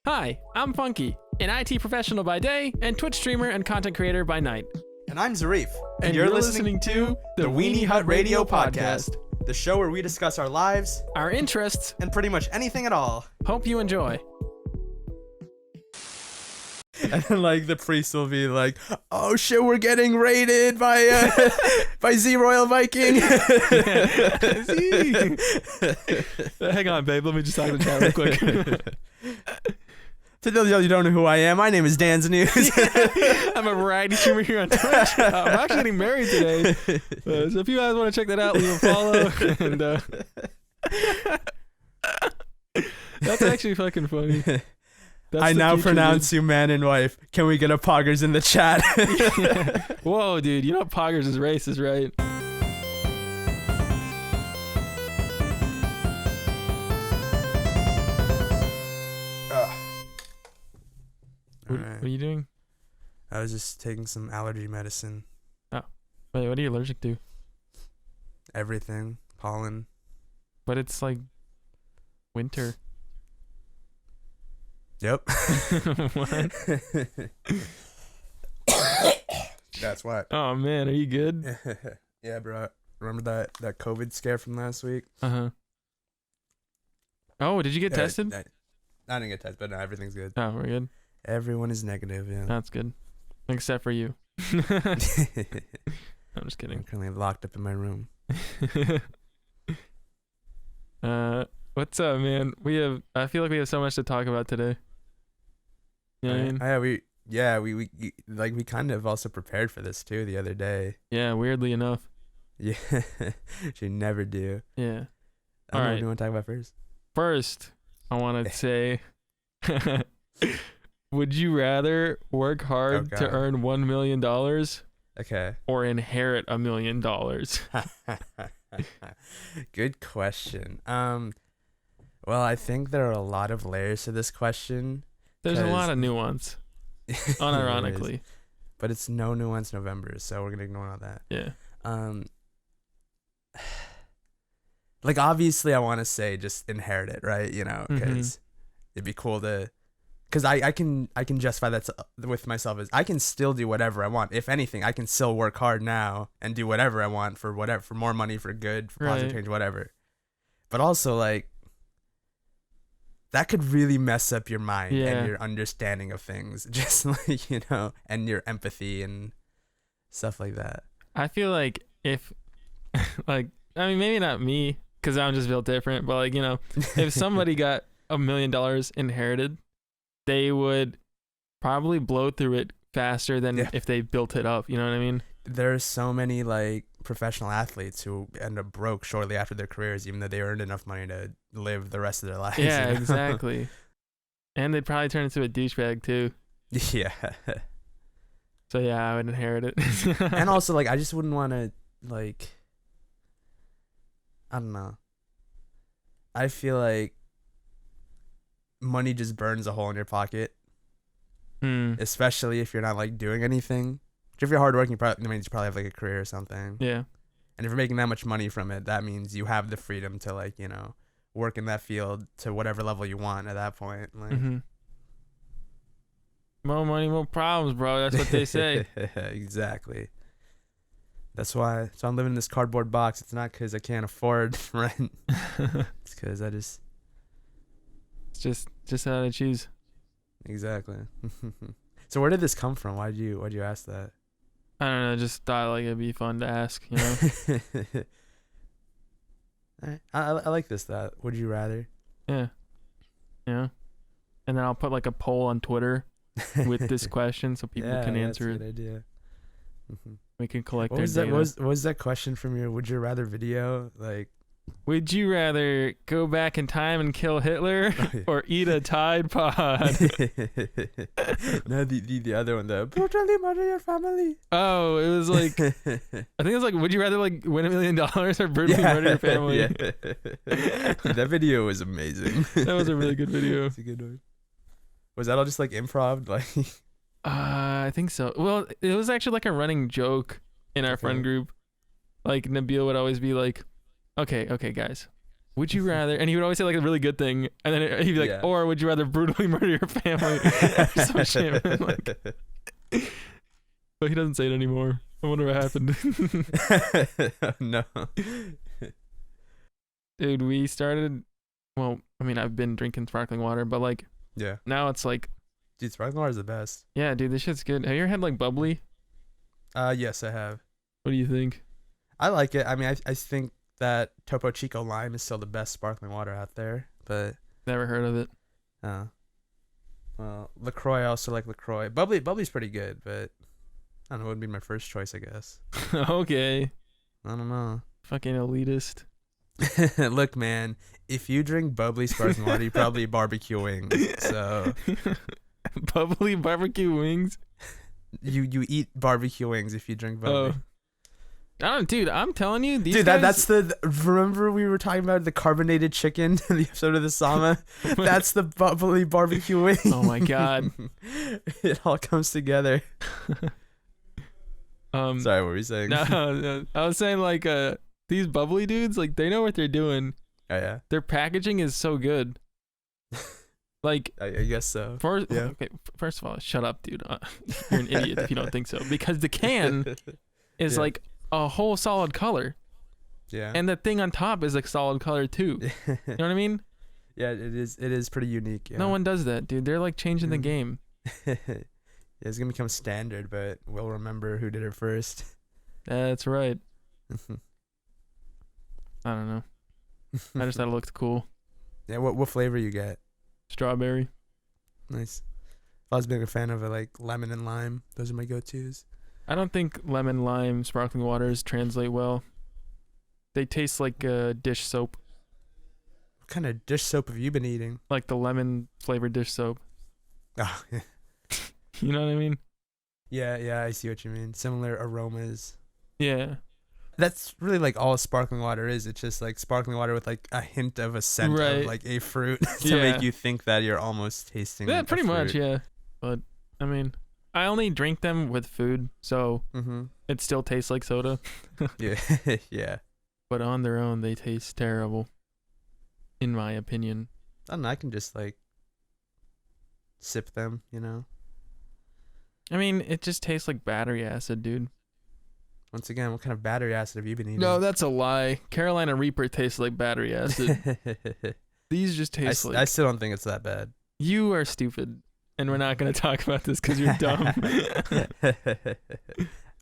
Hi, I'm Funky, an IT professional by day and Twitch streamer and content creator by night. And I'm Zarif, and you're listening to the Weenie Hut Radio podcast, the show where we discuss our lives, our interests, and pretty much anything at all. Hope you enjoy. And then, like, the priest will be like, "Oh shit, we're getting raided by by Z Royal Viking." Hang on, babe. Let me just talk to the chat real quick. To those of you who don't know who I am, my name is Dan's News. I'm a variety streamer here on Twitch. I'm actually getting married today. So if you guys want to check that out, leave a follow. And that's actually fucking funny. I now pronounce you man and wife. Can we get a poggers in the chat? Whoa, dude. You know poggers is racist, right? What are you doing? I was just taking some allergy medicine. Oh. Wait, what are you allergic to? Everything. Pollen. But it's like winter. Yep. What? That's why. Oh, man. Are you good? Yeah, bro. Remember that COVID scare from last week? Uh-huh. Oh, did you get tested? I didn't get tested, but no, everything's good. Oh, we're good. Everyone is negative, yeah. That's good. Except for you. I'm just kidding. I'm currently locked up in my room. What's up, man? I feel like we have so much to talk about today. You know what I mean? We kind of also prepared for this too the other day. Yeah, weirdly enough. Yeah. You never do. Yeah. All right. What do you want to talk about first? First, I want to say, would you rather work hard to earn $1 million? Okay. Or inherit $1 million? Good question. Well, I think there are a lot of layers to this question. There's a lot of nuance, unironically. But it's no nuance November, so we're gonna ignore all that. Yeah. Like, obviously I want to say just inherit it, right? You know, because it'd be cool to, because I can justify that with myself as I can still do whatever I want. If anything, I can still work hard now and do whatever I want for more money, for good, for positive change, whatever. But also, like, that could really mess up your mind and your understanding of things, just like, you know, and your empathy and stuff like that. I feel like if, like, I mean, maybe not me, because I'm just built different, but, like, you know, if somebody got $1 million inherited, they would probably blow through it faster than if they built it up. You know what I mean? There's so many, like, professional athletes who end up broke shortly after their careers, even though they earned enough money to live the rest of their lives. Yeah, you know? exactly. And they'd probably turn into a douchebag too. Yeah. So yeah, I would inherit it. And also, like, I just wouldn't want to, like, I don't know. I feel like money just burns a hole in your pocket, especially if you're not, like, doing anything. If you're hardworking, you probably have, like, a career or something. Yeah. And if you're making that much money from it, that means you have the freedom to, like, you know, work in that field to whatever level you want at that point. Like, more money, more problems, bro. That's what they say. Exactly. That's why. So I'm living in this cardboard box. It's not because I can't afford rent. It's because I just. It's just how to choose. Exactly. So where did this come from? Why'd you ask that? I don't know. Just thought, like, it'd be fun to ask, you know. I like this. That would you rather? Yeah. Yeah. And then I'll put, like, a poll on Twitter with this question so people can answer it. That's a good idea. We can collect what their was data. What was that question from your Would You Rather video? Like, would you rather go back in time and kill Hitler or eat a Tide Pod? No, the other one, the brutally murder your family. Oh, it was like, I think it was like, would you rather, like, win $1 million or brutally murder your family? Yeah. That video was amazing. That was a really good video. It's a good one. Was that all just, like, improv? Like, I think so. Well, it was actually like a running joke in our friend group. Like, Nabil would always be like, okay, guys, would you rather, and he would always say like a really good thing, and then he'd be like, or would you rather brutally murder your family or some shit, man. Like, but he doesn't say it anymore. I wonder what happened. No. Dude, we started, well, I mean, I've been drinking sparkling water, but like, now it's like, dude, sparkling water is the best. Yeah, dude, this shit's good. Have you ever had like bubbly? Yes, I have. What do you think? I like it. I mean, I think that Topo Chico Lime is still the best sparkling water out there, but Never heard of it. Well, LaCroix, I also like LaCroix. Bubbly's pretty good, but I don't know, it would be my first choice, I guess. Okay. I don't know. Fucking elitist. Look, man, if you drink bubbly sparkling water, you probably barbecue wings. So bubbly barbecue wings? You eat barbecue wings if you drink bubbly. Dude, I'm telling you, these dude, guys... that's remember we were talking about the carbonated chicken in the episode of the Sama? That's the bubbly barbecue wing. Oh my god. It all comes together. Sorry, what were you saying? No, I was saying like these bubbly dudes, like they know what they're doing. Oh yeah. Their packaging is so good. Like I guess so. Okay, first of all, shut up, dude. You're an idiot if you don't think so. Because the can is like a whole solid color. Yeah. And the thing on top is like solid color too. You know what I mean? Yeah, it is pretty unique. Yeah. No one does that, dude. They're like changing the game. Yeah, it's gonna become standard, but we'll remember who did it first. That's right. I don't know. I just thought it looked cool. Yeah, what flavor you get? Strawberry. Nice. I was being a fan of it, like lemon and lime. Those are my go-tos. I don't think lemon lime sparkling waters translate well. They taste like dish soap. What kind of dish soap have you been eating? Like the lemon flavored dish soap. Oh, yeah. You know what I mean? Yeah, I see what you mean. Similar aromas. Yeah. That's really like all sparkling water is. It's just like sparkling water with like a hint of a scent of like a fruit to make you think that you're almost tasting. Yeah, pretty much, yeah. But I mean, I only drink them with food, so it still tastes like soda. Yeah, yeah. But on their own, they taste terrible, in my opinion. I don't know. I can just like sip them, you know. I mean, it just tastes like battery acid, dude. Once again, what kind of battery acid have you been eating? No, that's a lie. Carolina Reaper tastes like battery acid. These just taste like... I still don't think it's that bad. You are stupid, and we're not going to talk about this because you're dumb.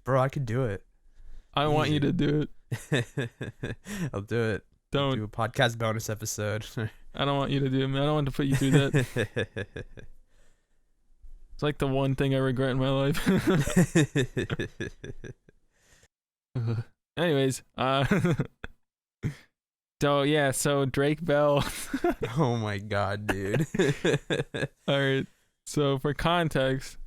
Bro, I could do it. I want you to do it. I'll do it. Don't. I'll do a podcast bonus episode. I don't want you to do it, man. I don't want to put you through that. It's like the one thing I regret in my life. Anyways, so Drake Bell. Oh my god, dude. All right. So for context,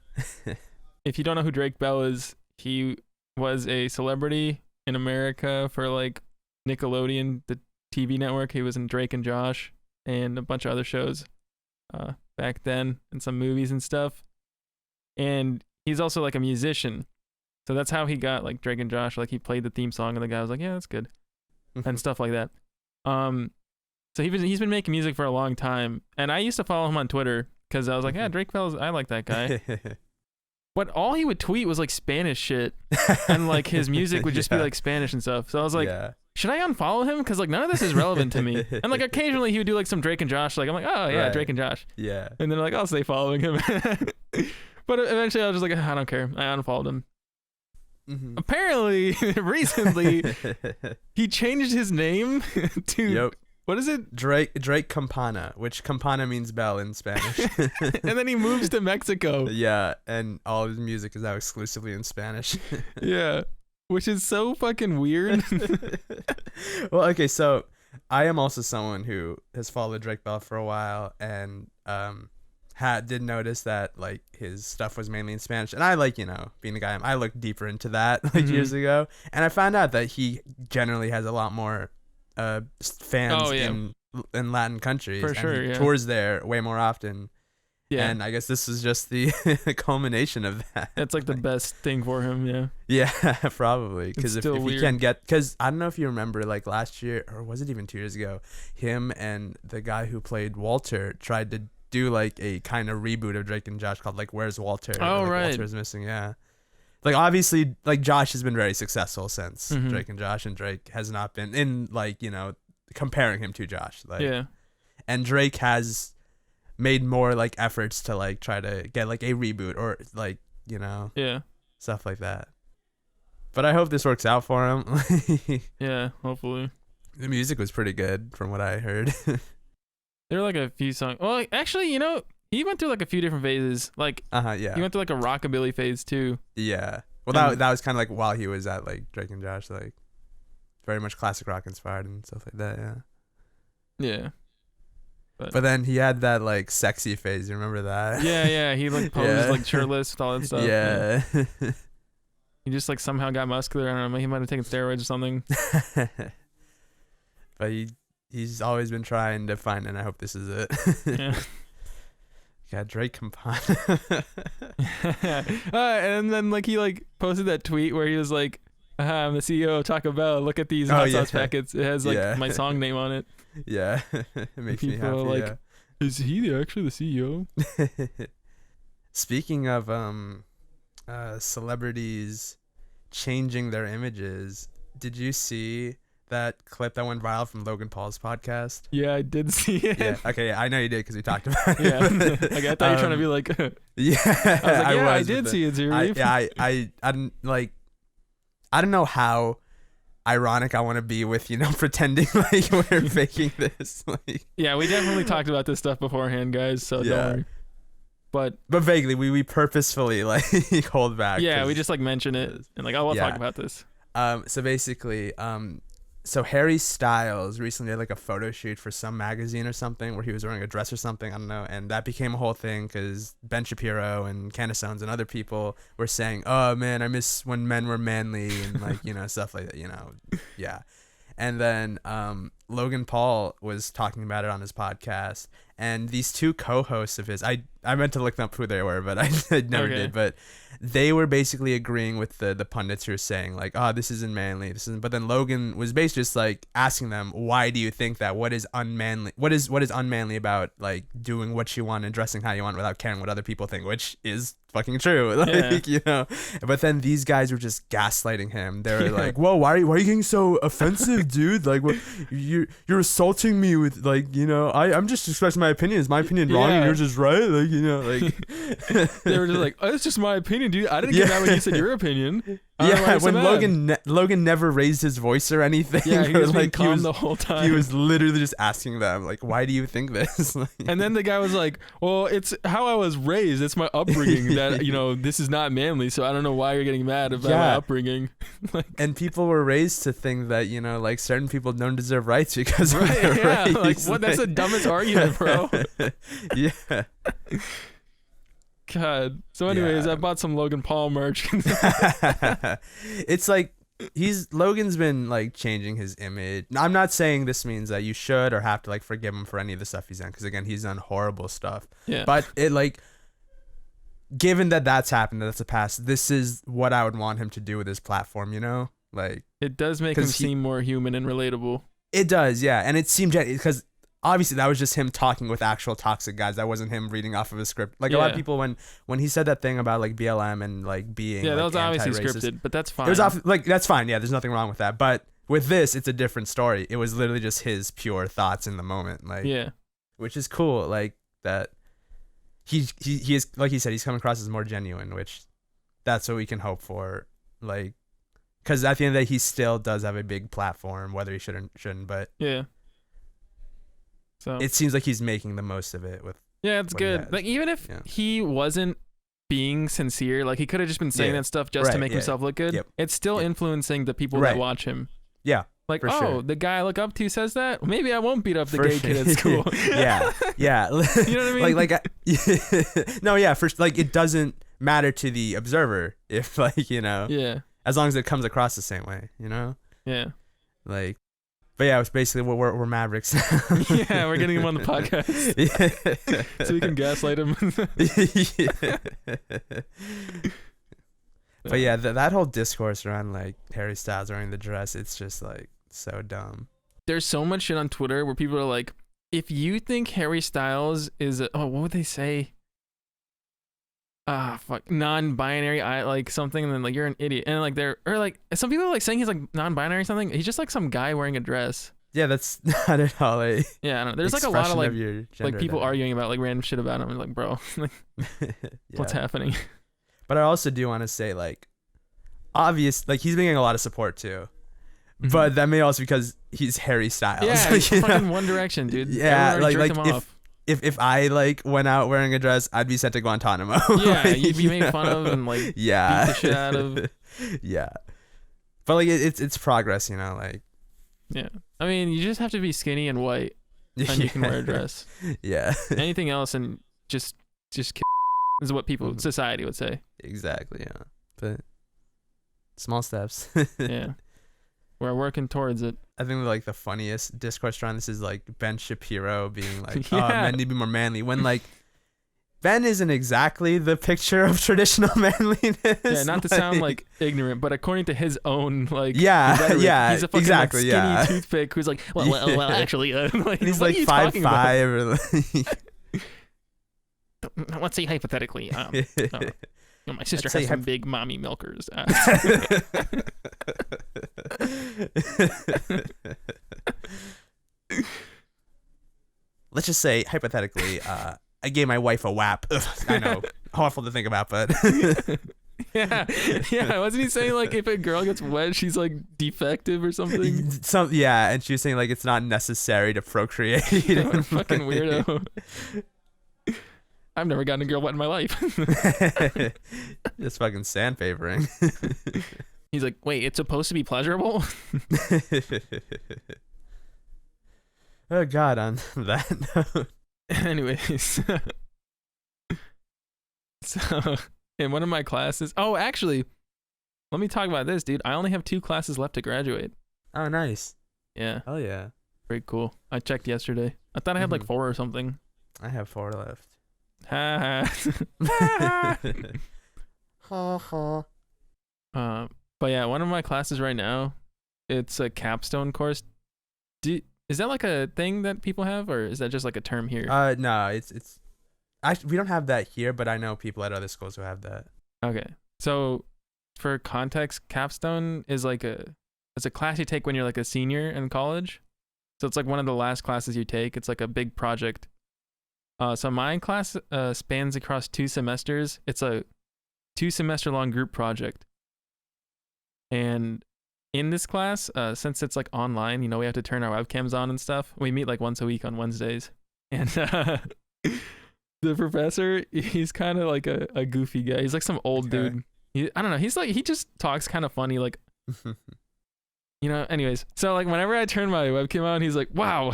if you don't know who Drake Bell is, he was a celebrity in America for like Nickelodeon, the TV network. He was in Drake and Josh and a bunch of other shows back then, and some movies and stuff. And he's also like a musician. So that's how he got like Drake and Josh. Like he played the theme song and the guy was like, yeah, that's good. And stuff like that. So he's been making music for a long time. And I used to follow him on Twitter because I was like, yeah, Drake Bell's, I like that guy. But all he would tweet was like Spanish shit. And like his music would just be like Spanish and stuff. So I was like, should I unfollow him? Because like none of this is relevant to me. And like occasionally he would do like some Drake and Josh. Like I'm like, oh yeah, Drake and Josh. Yeah. And then like I'll stay following him. But eventually I was just like, I don't care. I unfollowed him. Apparently, recently, he changed his name to, what is it? Drake Campana, which Campana means bell in Spanish. And then he moves to Mexico. Yeah, and all of his music is now exclusively in Spanish. Yeah, which is so fucking weird. Well, okay, so I am also someone who has followed Drake Bell for a while, and did notice that like his stuff was mainly in Spanish, and I like, you know, being the guy I looked deeper into that like years ago, and I found out that he generally has a lot more fans in Latin countries. For sure, he tours there way more often, Yeah. And I guess this is just the culmination of that. It's like the best thing for him. Yeah. Yeah, probably. Because if still he can get, because I don't know if you remember, like last year, or was it even 2 years ago, him and the guy who played Walter tried to do like a kind of reboot of Drake and Josh called like Where's Walter? Oh, like, right. Walter's missing. Yeah. Like obviously, like Josh has been very successful since Drake and Josh, and Drake has not been in like, you know, comparing him to Josh. Like, Yeah. and Drake has made more like efforts to like try to get like a reboot or like, you know, Yeah. stuff like that. But I hope this works out for him. Yeah. Hopefully. The music was pretty good from what I heard. There were like a few songs. Well, like, actually, you know, he went through like a few different phases. Like, Yeah. he went through like a rockabilly phase too. Yeah. Well, that was kind of like while he was at like Drake and Josh, like very much classic rock inspired and stuff like that. Yeah. Yeah. But then he had that like sexy phase. You remember that? Yeah. He like posed like shirtless with all that stuff. Yeah. He just like somehow got muscular. I don't know. He might have taken steroids or something. But he's always been trying to find, and I hope this is it. Yeah. Got Drake combined. And then like he like posted that tweet where he was like, I'm the CEO of Taco Bell. Look at these hot sauce packets. It has like my song name on it. Yeah. It makes me happy. Like, yeah. Is he actually the CEO? Speaking of celebrities changing their images, did you see that clip that went viral from Logan Paul's podcast? Yeah, I did see it. Yeah. Okay, I know you did because we talked about it. Yeah. Like I thought you were trying to be like. Yeah. I was like, I did see it, Zuri. I didn't like. I don't know how ironic I want to be with, you know, pretending like we're faking this. Like, yeah, we definitely talked about this stuff beforehand, guys. So don't worry. But vaguely, we purposefully like hold back. Yeah, we just like mention it and like, oh, we'll talk about this. So basically, so Harry Styles recently had like a photo shoot for some magazine or something where he was wearing a dress or something, I don't know, and that became a whole thing because Ben Shapiro and Candace Owens and other people were saying, oh man, I miss when men were manly and like, you know, stuff like that, you know. Yeah. And then Logan Paul was talking about it on his podcast, and these two co-hosts of his, I meant to look up who they were, but I never did, but they were basically agreeing with the pundits who were saying like, oh, this isn't manly, this isn't. But then Logan was basically just like asking them, why do you think that? What is unmanly? What is unmanly about like doing what you want and dressing how you want without caring what other people think? Which is fucking true, like, you know. But then these guys were just gaslighting him. They were like, whoa, why are you getting so offensive, dude? Like, what, you're assaulting me with, like, you know, I'm just expressing my opinion. Is my opinion wrong and yours is right? Like, you know, like they were just like, oh, it's just my opinion, dude. I didn't get mad when you said your opinion. Yeah, when Logan never raised his voice or anything. Yeah, he was like calm the whole time. He was literally just asking them like, why do you think this? Like, and then the guy was like, well, it's how I was raised. It's my upbringing that, you know, this is not manly. So I don't know why you're getting mad about my upbringing. Like, and people were raised to think that, you know, like certain people don't deserve rights because of their race. Like, what? That's the dumbest argument, bro. Yeah. God. So anyways, I bought some Logan Paul merch. It's like Logan's been like changing his image. I'm not saying this means that you should or have to like forgive him for any of the stuff he's done, because again, he's done horrible stuff. Yeah. But it like, given that that's happened, that's a past, this is what I would want him to do with his platform, you know? Like, it does make him seem more human and relatable. It does, yeah. And it seemed, because obviously that was just him talking with actual toxic guys. That wasn't him reading off of a script. Like a lot of people, when he said that thing about like BLM and like being that like, was obviously scripted, but that's fine. It was like, that's fine. Yeah, there's nothing wrong with that. But with this, it's a different story. It was literally just his pure thoughts in the moment. Like, which is cool. Like that he is, like he said, he's coming across as more genuine, which that's what we can hope for. Like, because at the end of the day, he still does have a big platform, whether he shouldn't. But so it seems like he's making the most of it with. Yeah, it's good. Like, even if he wasn't being sincere, like he could have just been saying that stuff just to make himself look good. It's still influencing the people that watch him. Yeah. Like, the guy I look up to says that, maybe I won't beat up the gay kid at school. Yeah. You know what I mean? No, yeah, like it doesn't matter to the observer if, like, you know, as long as it comes across the same way, you know? Yeah. Like, But yeah, it's basically we're Mavericks. Yeah, we're getting him on the podcast. Yeah. So we can gaslight him. But yeah, that whole discourse around like Harry Styles wearing the dress, it's just like so dumb. There's so much shit on Twitter where people are like, if you think Harry Styles is what would they say? Non-binary, like something, and then like you're an idiot, and like some people are like saying he's like non-binary or something. He's just like some guy wearing a dress. Yeah, that's not at all a yeah. I don't know. There's like a lot of like people identity. arguing about like random shit about him. And like, bro, like, what's happening? But I also do want to say like, obvious, like he's been getting a lot of support too. But that may also because he's Harry Styles. Yeah, he's fucking One Direction, dude. Yeah, like if I like went out wearing a dress, I'd be sent to Guantanamo. Yeah, you'd be made fun of and like beat the shit out of. Yeah, but like it's progress, you know, like. Yeah, I mean, you just have to be skinny and white, and you can wear a dress. Yeah. Anything else and just is what society would say. Exactly. Yeah, but small steps. Yeah. We're working towards it. I think like the funniest discourse around this is like Ben Shapiro being like, "Oh, men need to be more manly." When like Ben isn't exactly the picture of traditional manliness. Yeah, not to sound like ignorant, but according to his own like rhetoric, he's a fucking like, skinny toothpick who's like, well actually, like, he's like 5'5". Let's say hypothetically, my sister has some big mommy milkers. Let's just say hypothetically, I gave my wife a whap. Ugh, I know, awful to think about, but yeah. Wasn't he saying like if a girl gets wet, she's like defective or something? Yeah, and she was saying like it's not necessary to procreate. What a fucking weirdo. I've never gotten a girl wet in my life. Just fucking sandpapering. He's like, wait, it's supposed to be pleasurable? Oh God, on that note. Anyways. So, in one of my classes... Oh, actually, let me talk about this, dude. I only have 2 classes left to graduate. Oh, nice. Yeah. Oh, yeah. Very cool. I checked yesterday. I thought I had like 4 or something. I have 4 left. Ha ha. But yeah, one of my classes right now, it's a capstone course. Is that like a thing that people have, or is that just like a term here? No, it's actually, we don't have that here, but I know people at other schools who have that. Okay, so for context, capstone is like it's a class you take when you're like a senior in college. So it's like one of the last classes you take. It's like a big project. So my class spans across 2 semesters. It's a 2-semester long group project. And in this class, since it's like online, you know, we have to turn our webcams on and stuff. We meet like once a week on Wednesdays. And the professor, he's kind of like a goofy guy. He's like some old dude. I don't know. He's like, he just talks kind of funny, like, you know, anyways. So like whenever I turn my webcam on, he's like, wow,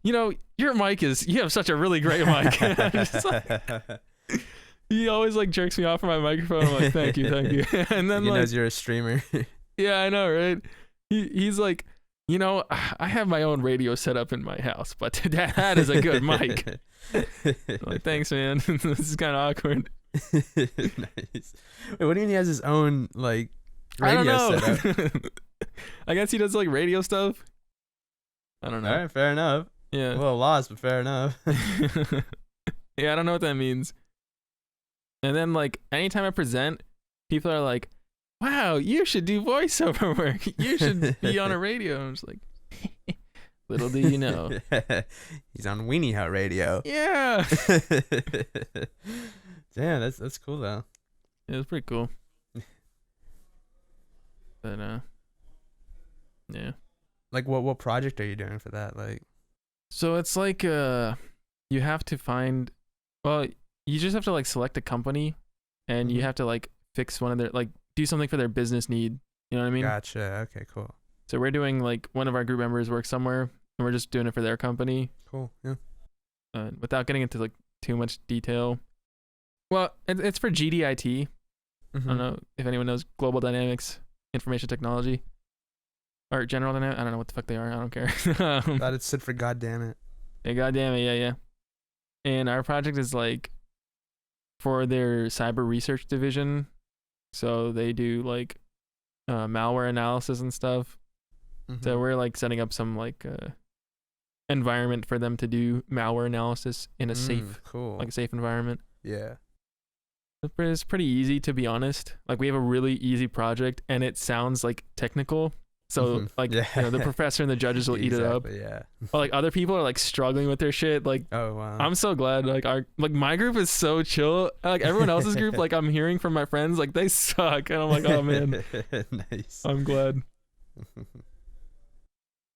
you know, your mic you have such a really great mic. I'm just like, he always like jerks me off from my microphone. I'm like, thank you. And then he like, knows you're a streamer. Yeah, I know, right? He's like, you know, I have my own radio set up in my house, but that is a good mic. I'm like, thanks, man. This is kind of awkward. Nice. Wait, what do you mean he has his own like radio setup? I guess he does like radio stuff. I don't know. All right, fair enough. Yeah. A little lost, but fair enough. Yeah, I don't know what that means. And then like anytime I present, people are like, wow, you should do voiceover work. You should be on a radio. I'm just like, little do you know. He's on Weenie Hut Radio. Yeah. Damn, that's cool though. It was pretty cool. But yeah. Like what project are you doing for that? Like, so it's like you have to find, well, you just have to like select a company, and you have to like fix one of their, like do something for their business need. You know what I mean? Gotcha. Okay, cool. So we're doing like one of our group members works somewhere, and we're just doing it for their company. Cool. Yeah. Without getting into like too much detail. Well, it's for GDIT. I don't know if anyone knows Global Dynamics Information Technology. or General Dynamics. I don't know what the fuck they are. I don't care. Thought it stood for God damn it. Yeah, goddamn it, yeah. And our project is like for their cyber research division, so they do like malware analysis and stuff. Mm-hmm. So we're like setting up some like environment for them to do malware analysis in a safe, cool, like a safe environment. Yeah. It's pretty easy, to be honest. Like we have a really easy project, and it sounds like technical. So like yeah. you know, the professor and the judges will eat it up. Yeah. But like other people are like struggling with their shit. Like oh wow. I'm so glad. Like my group is so chill. Like everyone else's group, like I'm hearing from my friends, like they suck, and I'm like, oh man. Nice. I'm glad.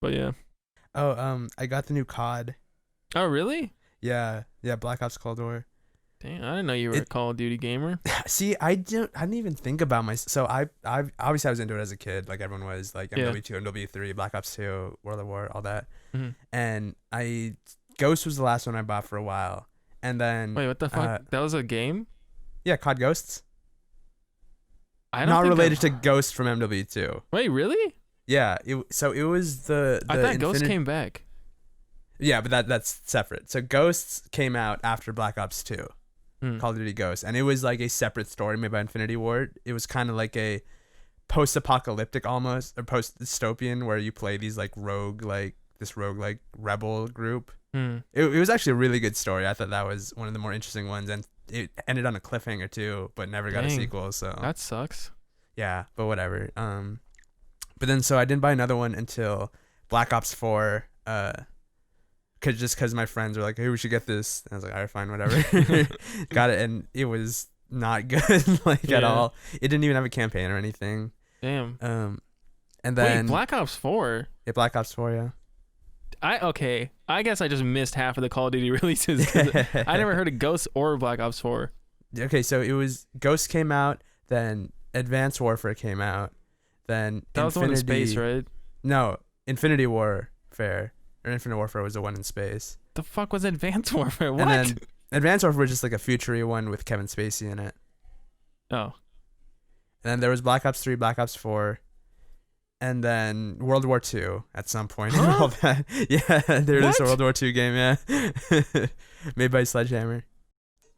But yeah. Oh I got the new COD. Oh really? Yeah. Black Ops Cold War. Dang, I didn't know you were a Call of Duty gamer. See, I didn't even think about my. So I obviously I was into it as a kid, like everyone was, like MW2, MW3, Black Ops 2, World at War, all that. Mm-hmm. And Ghost was the last one I bought for a while, and then wait, what the fuck? That was a game? Yeah, COD Ghosts. I don't not think related to Ghost from MW2. Wait, really? Yeah. So it was the I thought Ghost came back. Yeah, but that's separate. So Ghosts came out after Black Ops 2. Call of Duty Ghosts, and it was like a separate story made by Infinity Ward. It was kind of like a post-apocalyptic almost, or post-dystopian, where you play these like rogue rebel group. It was actually a really good story. I thought that was one of the more interesting ones, and it ended on a cliffhanger too, but never got a sequel. So that sucks. Yeah, but whatever. But then so I didn't buy another one until Black Ops 4. Because my friends were like, hey, we should get this. And I was like, all right, fine, whatever. Got it, and it was not good at all. It didn't even have a campaign or anything. Damn. And then wait, Black Ops 4? Yeah, Black Ops 4, yeah. I guess I just missed half of the Call of Duty releases. I never heard of Ghost or Black Ops 4. Okay, so it was Ghost came out, then Advanced Warfare came out, then that was the one in space, right? No, Infinity Warfare. Or Infinite Warfare was the one in space. The fuck was Advanced Warfare? What? And then Advanced Warfare was just like a future-y one with Kevin Spacey in it. Oh. And then there was Black Ops 3, Black Ops 4, and then World War 2 at some point. Huh? All that. Yeah, there's a World War 2 game, yeah. Made by Sledgehammer.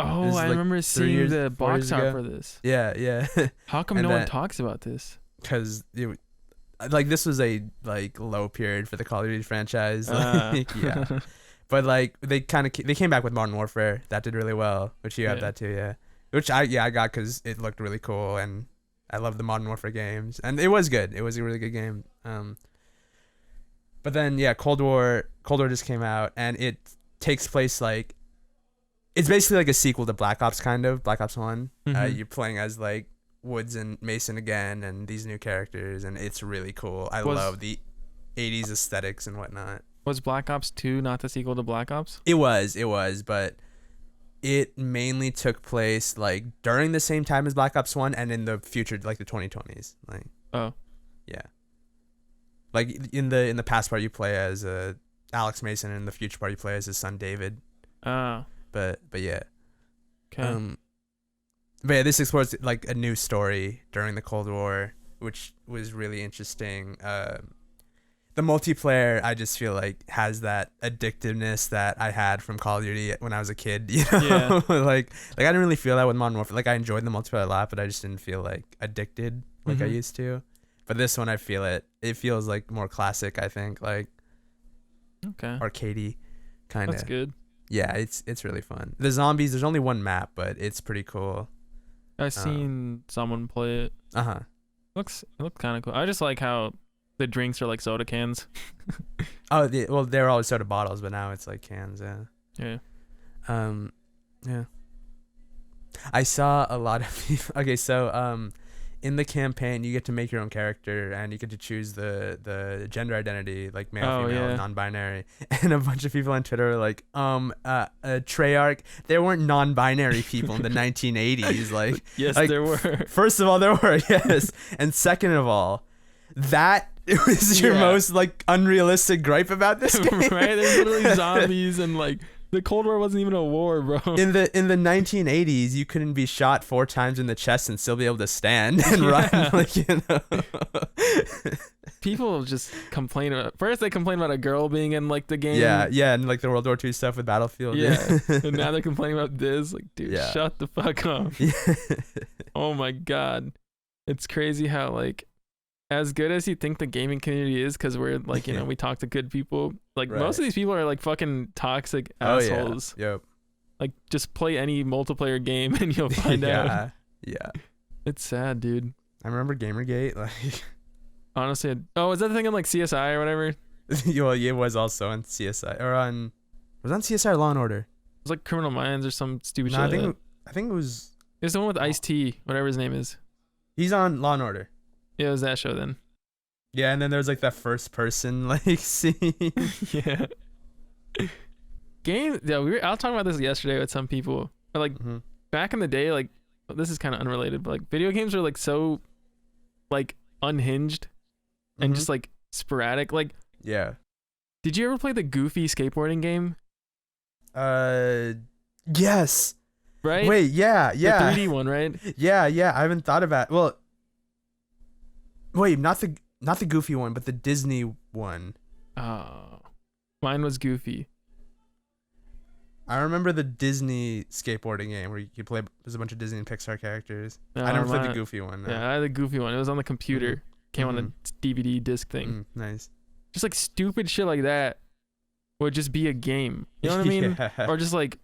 Oh, I remember seeing the box art for this. Yeah. How come no one talks about this? Because this was a low period for the Call of Duty franchise. Yeah, but they came back with Modern Warfare. That did really well, which you have that too, yeah. Which I got because it looked really cool, and I love the Modern Warfare games, and it was good. It was a really good game. But then Cold War just came out, and it takes place it's basically like a sequel to Black Ops, kind of Black Ops 1. You're playing as Woods and Mason again, and these new characters, and it's really cool. I love the 80s aesthetics and whatnot. Was Black Ops 2 not the sequel to Black Ops? It was, but it mainly took place during the same time as Black Ops 1 and in the future, the 2020s. Oh. Yeah. In the past part you play as Alex Mason, and in the future part you play as his son David. Oh. But yeah. Okay. But yeah, this explores a new story during the Cold War, which was really interesting. The multiplayer, I just feel has that addictiveness that I had from Call of Duty when I was a kid. You know, yeah. I didn't really feel that with Modern Warfare. I enjoyed the multiplayer a lot, but I just didn't feel addicted I used to. But this one, I feel it. It feels more classic. I think okay, arcadey, kind of. That's good. Yeah, it's really fun. The zombies, there's only one map, but it's pretty cool. I've seen someone play it. It looks kind of cool. I just like how the drinks are soda cans. Oh, they're always soda bottles, but now it's cans. Yeah. Yeah. I saw a lot of people. Okay, so in the campaign, you get to make your own character, and you get to choose the gender identity, male, female, non-binary. And a bunch of people on Twitter are Treyarch, there weren't non-binary people in the 1980s. Yes, there were. First of all, there were, yes. And second of all, that was your most unrealistic gripe about this game. Right? There's literally zombies and the Cold War wasn't even a war, bro. In the 1980s, you couldn't be shot 4 times in the chest and still be able to stand and run. People just complain about. First, they complain about a girl being in like the game. Yeah, and like the World War II stuff with Battlefield. Yeah, and now they're complaining about this. Like, dude, shut the fuck up. Yeah. Oh my god, it's crazy how like, as good as you think the gaming community is, because we're like, we talk to good people. Like most of these people are like fucking toxic assholes. Yeah. Yep. Like, just play any multiplayer game and you'll find out. Yeah. It's sad, dude. I remember Gamergate. Like, honestly, is that the thing on like CSI or whatever? Well, it was also on CSI was it on CSI or Law and Order? It was like Criminal Minds or some stupid shit. I think it was. It's the one with Ice-T, whatever his name is. He's on Law and Order. Yeah, it was that show then. Yeah, and then there's like that first person like scene. Yeah. I was talking about this yesterday with some people. But like back in the day, like this is kind of unrelated, but like video games are like so like unhinged and just like sporadic. Like, yeah. Did you ever play the Goofy skateboarding game? Yes. Right? Wait, yeah. The 3D one, right? Yeah. I haven't thought about. Well, wait, not the Goofy one, but the Disney one. Oh, mine was Goofy. I remember the Disney skateboarding game where you play. There's a bunch of Disney and Pixar characters. I never played the Goofy one. No. Yeah, I had the Goofy one. It was on the computer. Came on a DVD disc thing. Nice. Just like stupid shit like that would just be a game. You know what I mean? Yeah. Or just like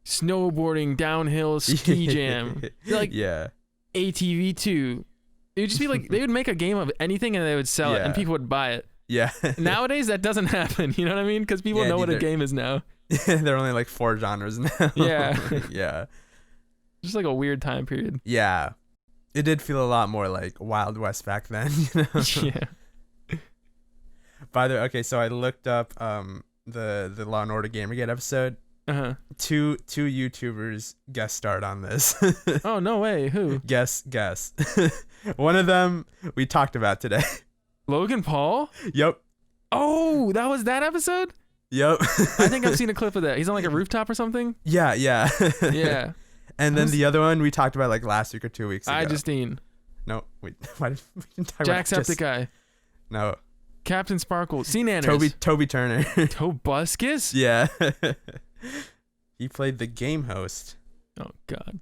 snowboarding downhill ski jam. Like ATV 2. It would just be like they would make a game of anything and they would sell it and people would buy it. Yeah. Nowadays that doesn't happen. You know what I mean? Because people know what a game is now. There are only like 4 genres now. Yeah. Yeah. Just like a weird time period. Yeah. It did feel a lot more like Wild West back then, Yeah. By the way, okay, so I looked up the Law and Order Gamergate episode. Two YouTubers guest starred on this. Oh, no way. Who? Guess. One of them we talked about today. Logan Paul? Yep. Oh, that was that episode? Yep. I think I've seen a clip of that. He's on like a rooftop or something? Yeah. Yeah. And then the other one we talked about like last week or 2 weeks ago. Justine. No, wait. Why did we didn't talk Jacksepticeye. No. Captain Sparkle. Sea Nanners. Toby Turner. Tobuscus? Yeah. He played the game host. Oh, God.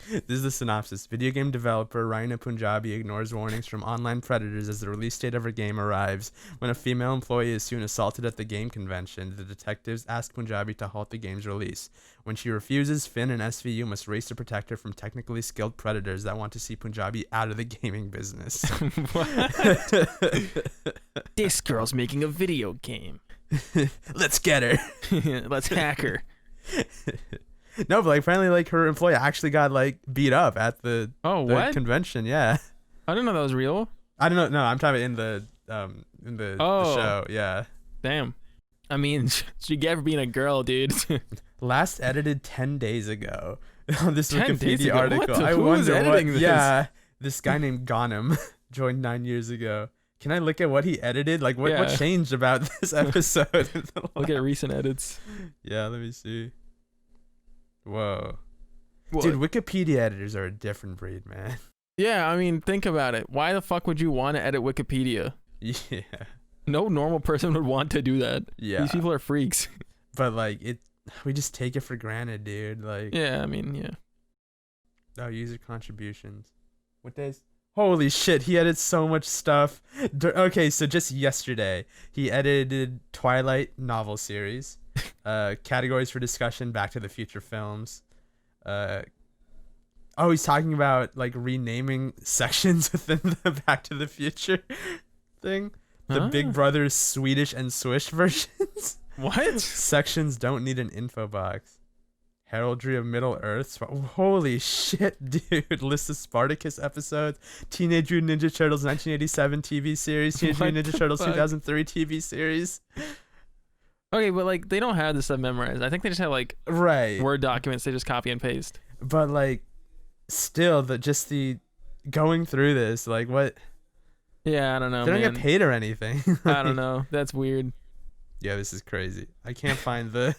This is the synopsis. Video game developer Raina Punjabi ignores warnings from online predators as the release date of her game arrives. When a female employee is soon assaulted at the game convention, the detectives ask Punjabi to halt the game's release. When she refuses, Finn and SVU must race to protect her from technically skilled predators that want to see Punjabi out of the gaming business. What? This girl's making a video game. Let's get her. Let's hack her. No, but like apparently like her employee actually got like beat up at the convention. Yeah. I didn't know that was real. I don't know. No, I'm talking about in the show. Yeah. Damn. I mean, she get for being a girl, dude. Last edited 10 days ago on this 10 days Wikipedia ago? article. Who was editing this? Yeah, this guy named Ghanem joined 9 years ago. Can I look at what he edited? Like what changed about this episode? Look at recent edits. Yeah, let me see. Whoa. What? Dude, Wikipedia editors are a different breed, man. Yeah, I mean, think about it. Why the fuck would you want to edit Wikipedia? Yeah. No normal person would want to do that. Yeah. These people are freaks. But like we just take it for granted, dude. Like yeah, I mean, yeah. Oh, user contributions. What days? Holy shit, he edited so much stuff. Okay, so just yesterday, he edited Twilight novel series. Categories for discussion, Back to the Future films. He's talking about like renaming sections within the Back to the Future thing. The Big Brother Swedish and Swish versions. What? Sections don't need an info box. Heraldry of Middle Earth. Holy shit, dude. List of Spartacus episodes. Teenage Mutant Ninja Turtles 1987 TV series. Teenage Mutant Ninja Turtles 2003 TV series. Okay, but like they don't have this stuff memorized. I think they just have like Word documents they just copy and paste. But like still the going through this, like what? Yeah, I don't know. They don't get paid or anything. I don't know. That's weird. Yeah, this is crazy. I can't find the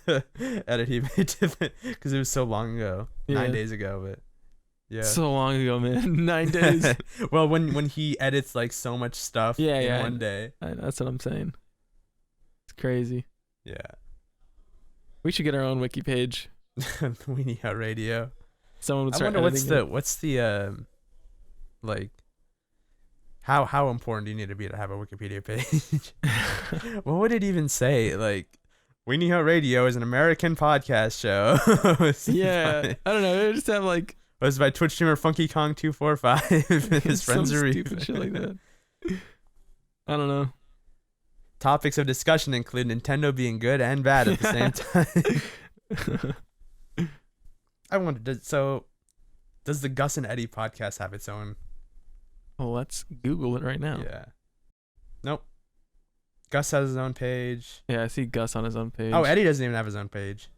edit he made to it because it was so long ago. 9 days ago, but Yeah. So long ago, man. 9 days. Well, when he edits like so much stuff in one day. That's what I'm saying. It's crazy. Yeah. We should get our own wiki page. Weenie Hut Radio. Someone would I start wonder what's the like how important do you need to have a Wikipedia page? What would it even say? Like, Weenie Hut Radio is an American podcast show. Yeah, I don't know. It just have like. It was by Twitch streamer Funky Kong 245 and his friends are stupid shit like that. I don't know. Topics of discussion include Nintendo being good and bad at the same time. I wonder, does the Gus and Eddie podcast have its own? Well, let's Google it right now. Yeah. Nope. Gus has his own page. Yeah, I see Gus on his own page. Oh, Eddie doesn't even have his own page.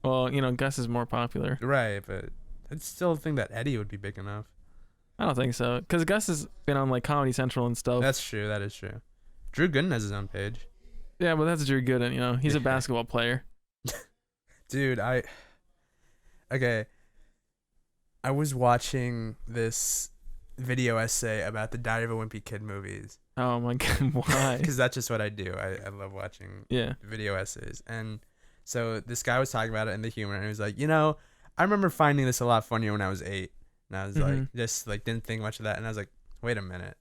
Well, Gus is more popular. Right, but I still think that Eddie would be big enough. I don't think so, because Gus has been on like Comedy Central and stuff. That's true. That is true. Drew Gooden has his own page. Yeah, but that's Drew Gooden. He's a basketball player. Dude, I was watching this video essay about the Diary of a Wimpy Kid movies. Oh my god, why? Because that's just what I do. I love watching video essays. And so this guy was talking about it in the humor, and he was like, I remember finding this a lot funnier when I was 8. And I was like, didn't think much of that. And I was like, wait a minute.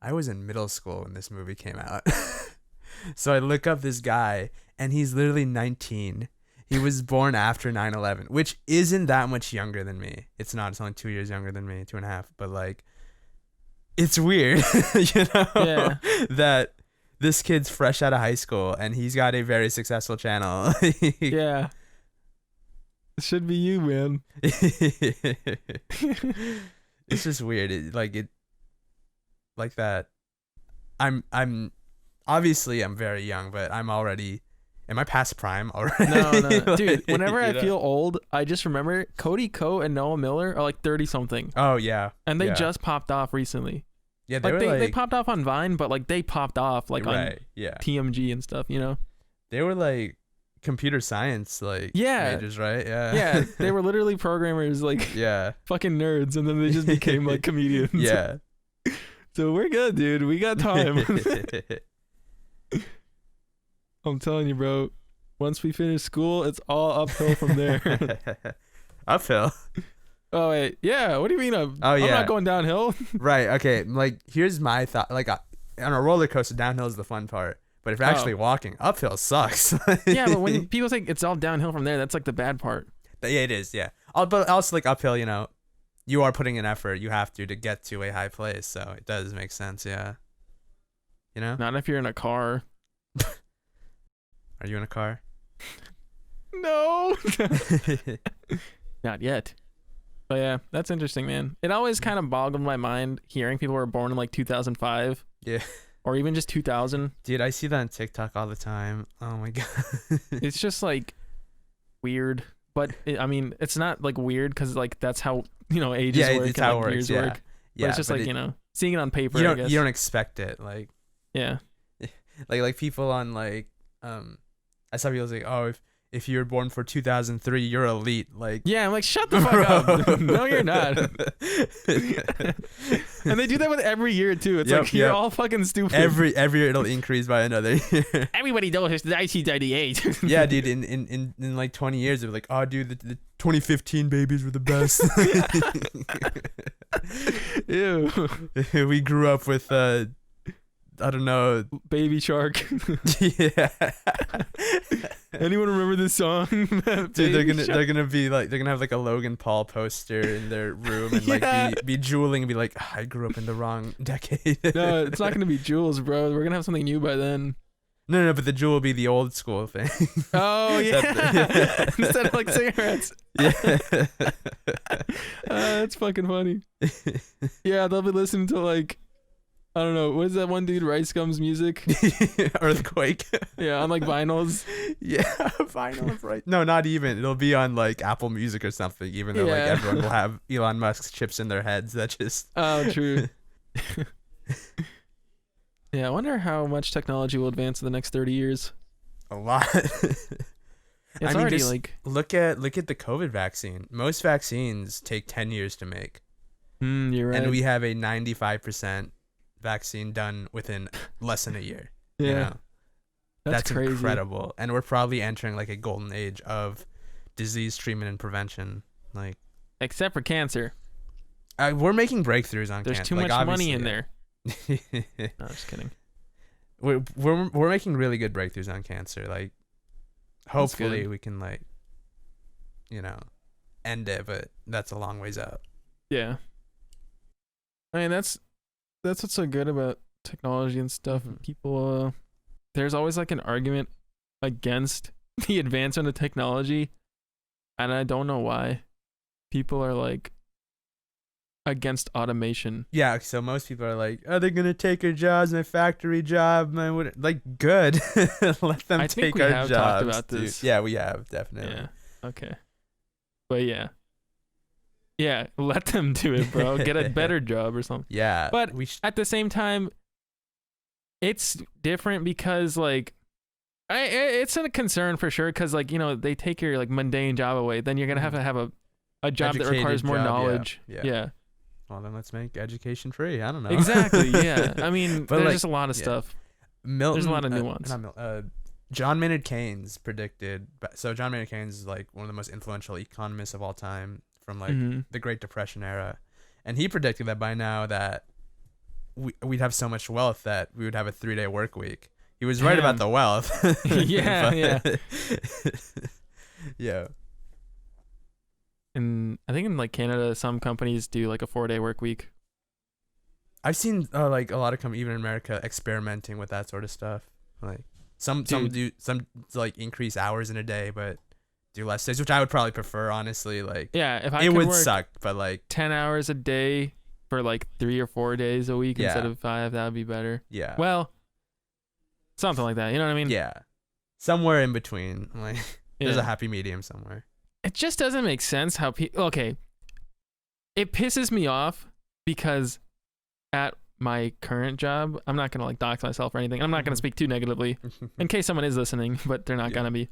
I was in middle school when this movie came out. So I look up this guy, and he's literally 19. He was born after 9/11, which isn't that much younger than me. It's not. It's only 2 years younger than me, 2.5. But like, it's weird, that this kid's fresh out of high school and he's got a very successful channel. Yeah. It should be you, man. It's just weird. Like that. I'm obviously I'm very young, but I'm already. Am I past prime already? No. Dude, whenever I feel old, I just remember Cody Ko and Noah Miller are like 30-something. Oh, yeah. And they just popped off recently. Yeah, they popped off on Vine, but like they popped off like on TMG and stuff, They were like computer science majors, right? Yeah. Yeah, they were literally programmers, like fucking nerds, and then they just became like comedians. Yeah. So we're good, dude. We got time. I'm telling you, bro. Once we finish school, it's all uphill from there. Uphill? Oh, wait. Yeah. What do you mean? I'm not going downhill. Right. Okay. Like, here's my thought. Like, on a roller coaster, downhill is the fun part. But if you're actually walking, uphill sucks. Yeah, but when people say it's all downhill from there, that's like the bad part. Yeah, it is. Yeah. But also, like, uphill, you are putting in effort. You have to get to a high place. So it does make sense. Yeah. Not if you're in a car. Are you in a car? No. Not yet. But yeah, that's interesting, man. It always kind of boggled my mind hearing people were born in like 2005. Yeah. Or even just 2000. Dude, I see that on TikTok all the time. Oh my god. It's just like weird. But it's not like weird because like that's how, ages work. It's how like, it works. Years Yeah. work. But it's just like, seeing it on paper, I guess. You don't expect it. Like, yeah. Like people on like, I saw people say, oh, if you were born for 2003, you're elite. Like, yeah, I'm like, shut the fuck up. No, you're not. And they do that with every year too. It's like you're all fucking stupid. Every year it'll increase by another year. Everybody knows it's 1998. Yeah, dude. In like 20 years, they're like, oh, dude, the 2015 babies were the best. Ew. We grew up with I don't know, Baby Shark. Yeah. Anyone remember this song? Dude, they're gonna have like a Logan Paul poster in their room and like be jeweling and be like, I grew up in the wrong decade. No, it's not gonna be jewels, bro. We're gonna have something new by then. No, but the jewel will be the old school thing. Oh yeah. Instead of like cigarettes. Yeah. That's fucking funny. Yeah, they'll be listening to like, I don't know, what is that one dude, Rice Gum's music? Earthquake. Yeah, on like vinyls. Yeah, vinyl of Rice. No, not even. It'll be on like Apple Music or something, even though like everyone will have Elon Musk's chips in their heads. That just... Oh, true. Yeah, I wonder how much technology will advance in the next 30 years. A lot. It's already like look at the COVID vaccine. Most vaccines take 10 years to make. You're right. And we have a 95% vaccine done within less than a year. Yeah. You know? That's crazy. Incredible. And we're probably entering like a golden age of disease treatment and prevention. Like, except for cancer. we're making breakthroughs on There's cancer. too much money in there. No, just kidding. We're making really good breakthroughs on cancer. Like, hopefully we can, like, you know, end it, but that's a long ways out. Yeah. I mean, that's what's so good about technology and stuff. Mm-hmm. People, there's always like an argument against the advancement of technology, and I don't know why. People are like against automation. Yeah, so most people are like, "Oh, they're gonna take our jobs, my factory job, my what?" Like, good, let them take our jobs. Talked about this. Yeah, we have definitely. Yeah. Okay. But yeah, let them do it, bro. Get a better job or something. Yeah, but at the same time, it's different because like, it's a concern for sure. Because like, you know, they take your like mundane job away, then you're gonna have to have a job that requires more knowledge. Yeah. Well, then let's make education free. I don't know. Exactly. Yeah. I mean, but there's like, just a lot of stuff. There's a lot of nuance. John Maynard Keynes predicted. So John Maynard Keynes is like one of the most influential economists of all time from like the Great Depression era, and he predicted that by now that we'd have so much wealth that we would have a 3-day work week. He was right about the wealth. Yeah. Yeah. And I think in like Canada, some companies do like a 4-day work week. I've seen like a lot of companies, even in America, experimenting with that sort of stuff. Like some do like increase hours in a day, but do less days, which I would probably prefer, honestly. Like, yeah, if I it could would work suck, but like 10 hours a day for like 3 or 4 days a week instead of 5, that would be better. Yeah. Well, something like that. You know what I mean? Yeah. Somewhere in between, like there's a happy medium somewhere. It just doesn't make sense how people. Okay, it pisses me off because at my current job, I'm not gonna like dox myself or anything. I'm not gonna speak too negatively in case someone is listening, but they're not gonna be.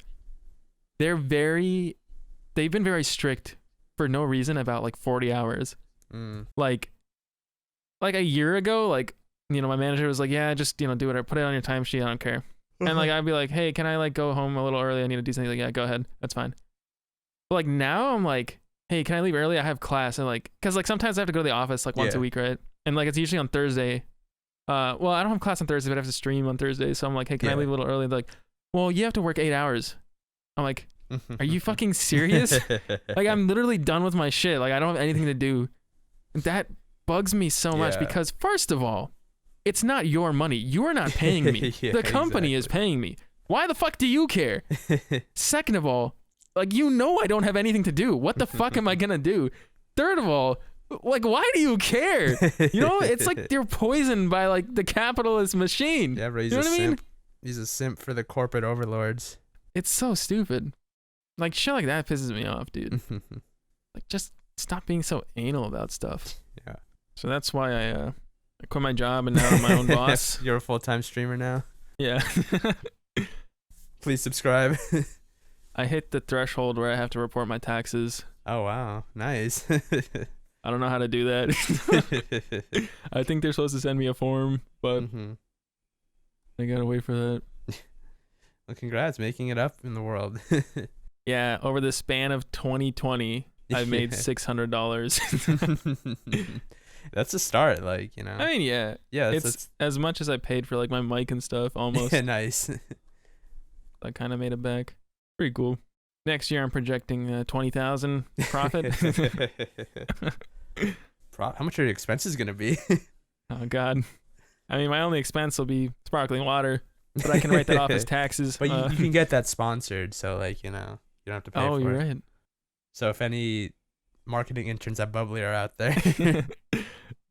They've been very strict for no reason about like 40 hours. Like a year ago, like, you know, my manager was like, yeah, just, you know, do whatever, put it on your timesheet, I don't care. And like I'd be like, hey, can I like go home a little early? I need to do something. Like, yeah, go ahead, that's fine. But like now I'm like, hey, can I leave early? I have class. And like, cause like sometimes I have to go to the office like once a week, right? And like it's usually on Thursday. Well, I don't have class on Thursday, but I have to stream on Thursday. So I'm like, hey, can I leave a little early? They're like, well, you have to work 8 hours. I'm like, are you fucking serious? Like, I'm literally done with my shit. Like, I don't have anything to do. That bugs me so much because, first of all, it's not your money. You're not paying me. The company is paying me. Why the fuck do you care? Second of all, like, you know I don't have anything to do. What the fuck am I gonna do? Third of all, like, why do you care? You know, it's like you're poisoned by like the capitalist machine. Yeah, bro, he's you know what I mean? He's a simp for the corporate overlords. It's so stupid. Like, shit like that pisses me off, dude. Like, just stop being so anal about stuff. Yeah. So that's why I quit my job and now I'm my own boss. You're a full-time streamer now? Yeah. Please subscribe. I hit the threshold where I have to report my taxes. Oh, wow. Nice. I don't know how to do that. I think they're supposed to send me a form, but I gotta wait for that. Well, congrats, making it up in the world. Yeah, over the span of 2020, I've made $600. That's a start, like, you know. I mean, yeah. Yeah, it's as much as I paid for like my mic and stuff, almost. Yeah, nice. I kind of made it back. Pretty cool. Next year, I'm projecting 20,000 profit. How much are your expenses gonna be? Oh God. I mean, my only expense will be sparkling water, but I can write that off as taxes. But you can get that sponsored, so like, you know, you don't have to pay for it. Oh, you're right. So if any marketing interns at Bubbly are out there,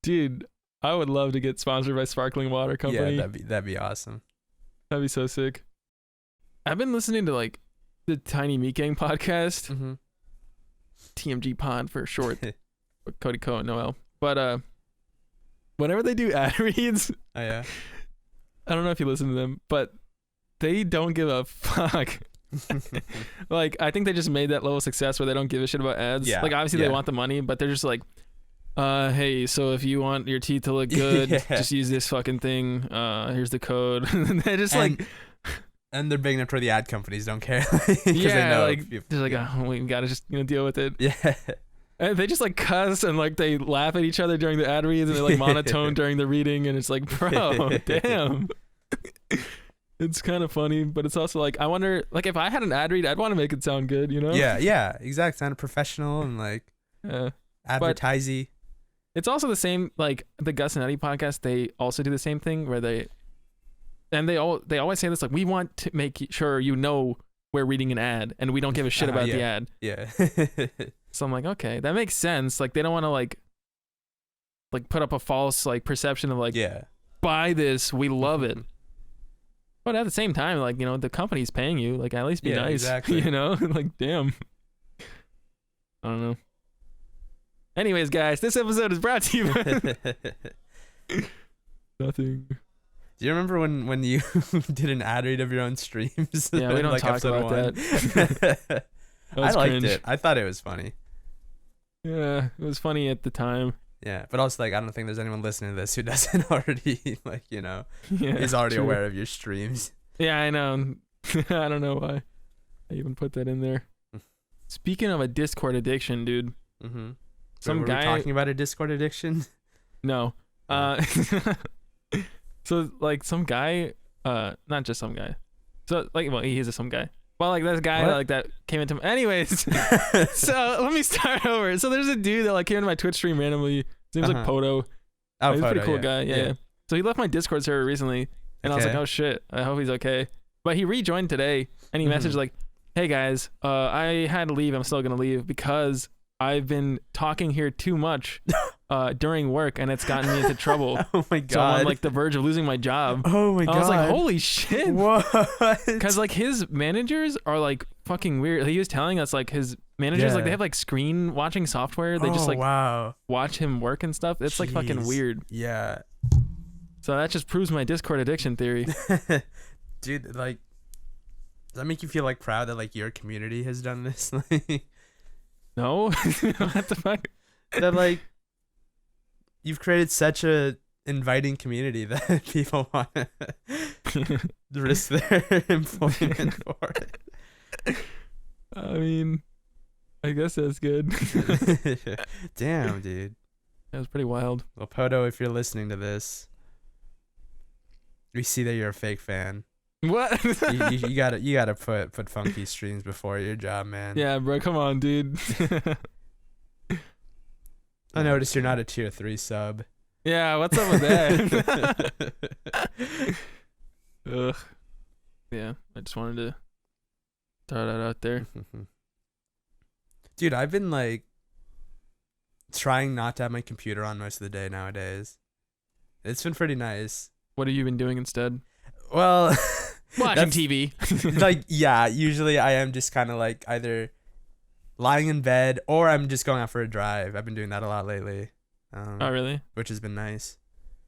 dude, I would love to get sponsored by Sparkling Water Company. Yeah, that'd be awesome. That'd be so sick. I've been listening to like the Tiny Meat Gang podcast, TMG Pod for short, with Cody Ko and Noel. But whenever they do ad reads, oh yeah, I don't know if you listen to them, but they don't give a fuck Like, I think they just made that level of success where they don't give a shit about ads. Yeah, Like, obviously yeah. they want the money, but they're just like, hey, so if you want your teeth to look good, just use this fucking thing. Here's the code. They're just and they're big enough where the ad companies don't care. Because yeah, they know like they're like, oh, we gotta just deal with it. Yeah. And they just like cuss and like they laugh at each other during the ad reads and they're like monotone during the reading, and it's like, bro, damn. It's kind of funny, but it's also like, I wonder, like, if I had an ad read, I'd want to make it sound good, you know? Yeah, exactly. Sound professional and like advertisey. It's also the same, like the Gus and Eddie podcast. They also do the same thing where they always say this, like, we want to make sure you know we're reading an ad and we don't give a shit about the ad. Yeah. So I'm like, okay, that makes sense. Like, they don't want to like put up a false like perception of like, buy this, we love it. But at the same time, like, you know, the company's paying you, like, at least be nice. Exactly. You know, like, damn. I don't know. Anyways, guys, this episode is brought to you by nothing. Do you remember when you did an ad read of your own streams? Yeah, we don't talk about that. I liked cringe. it. I thought it was funny. Yeah, it was funny at the time. Yeah, but also, like, I don't think there's anyone listening to this who doesn't already, like, you know, is already true. aware of your streams. Yeah, I know. I don't know why I even put that in there. Speaking of a Discord addiction, dude. Mm-hmm. Some guy talking about a Discord addiction? No. So like some guy, not just some guy. So like, well, he's a some guy. Well, like this guy that, like that came into my, anyways. So let me start over. So there's a dude that like came into my Twitch stream randomly. His name's like Poto. Oh, he's a Poto, pretty cool guy. Yeah. So he left my Discord server recently, and I was like, oh shit, I hope he's okay. But he rejoined today, and he messaged like, hey guys, I had to leave. I'm still gonna leave because I've been talking here too much during work, and it's gotten me into trouble. Oh my god! So I'm on like the verge of losing my job. Oh my god! I was like, holy shit! What? Because like his managers are like fucking weird. He was telling us like his managers like they have like screen watching software. They just like watch him work and stuff. It's like fucking weird. Yeah. So that just proves my Discord addiction theory. Dude, like, does that make you feel like proud that like your community has done this? No, what the fuck? That like you've created such a inviting community that people want to risk their employment for it. I mean, I guess that's good. Damn, dude. That was pretty wild. Well, Poto, if you're listening to this, we see that you're a fake fan. What? you gotta put funky streams before your job, man. Yeah, bro, come on, dude. I noticed you're not a tier 3 sub. Yeah, what's up with that? Ugh. Yeah, I just wanted to throw that out there. Dude, I've been like trying not to have my computer on most of the day nowadays. It's been pretty nice. What have you been doing instead? Well, watching TV. Like, yeah, usually I am just kind of like either lying in bed or I'm just going out for a drive. I've been doing that a lot lately. Oh, really? Which has been nice.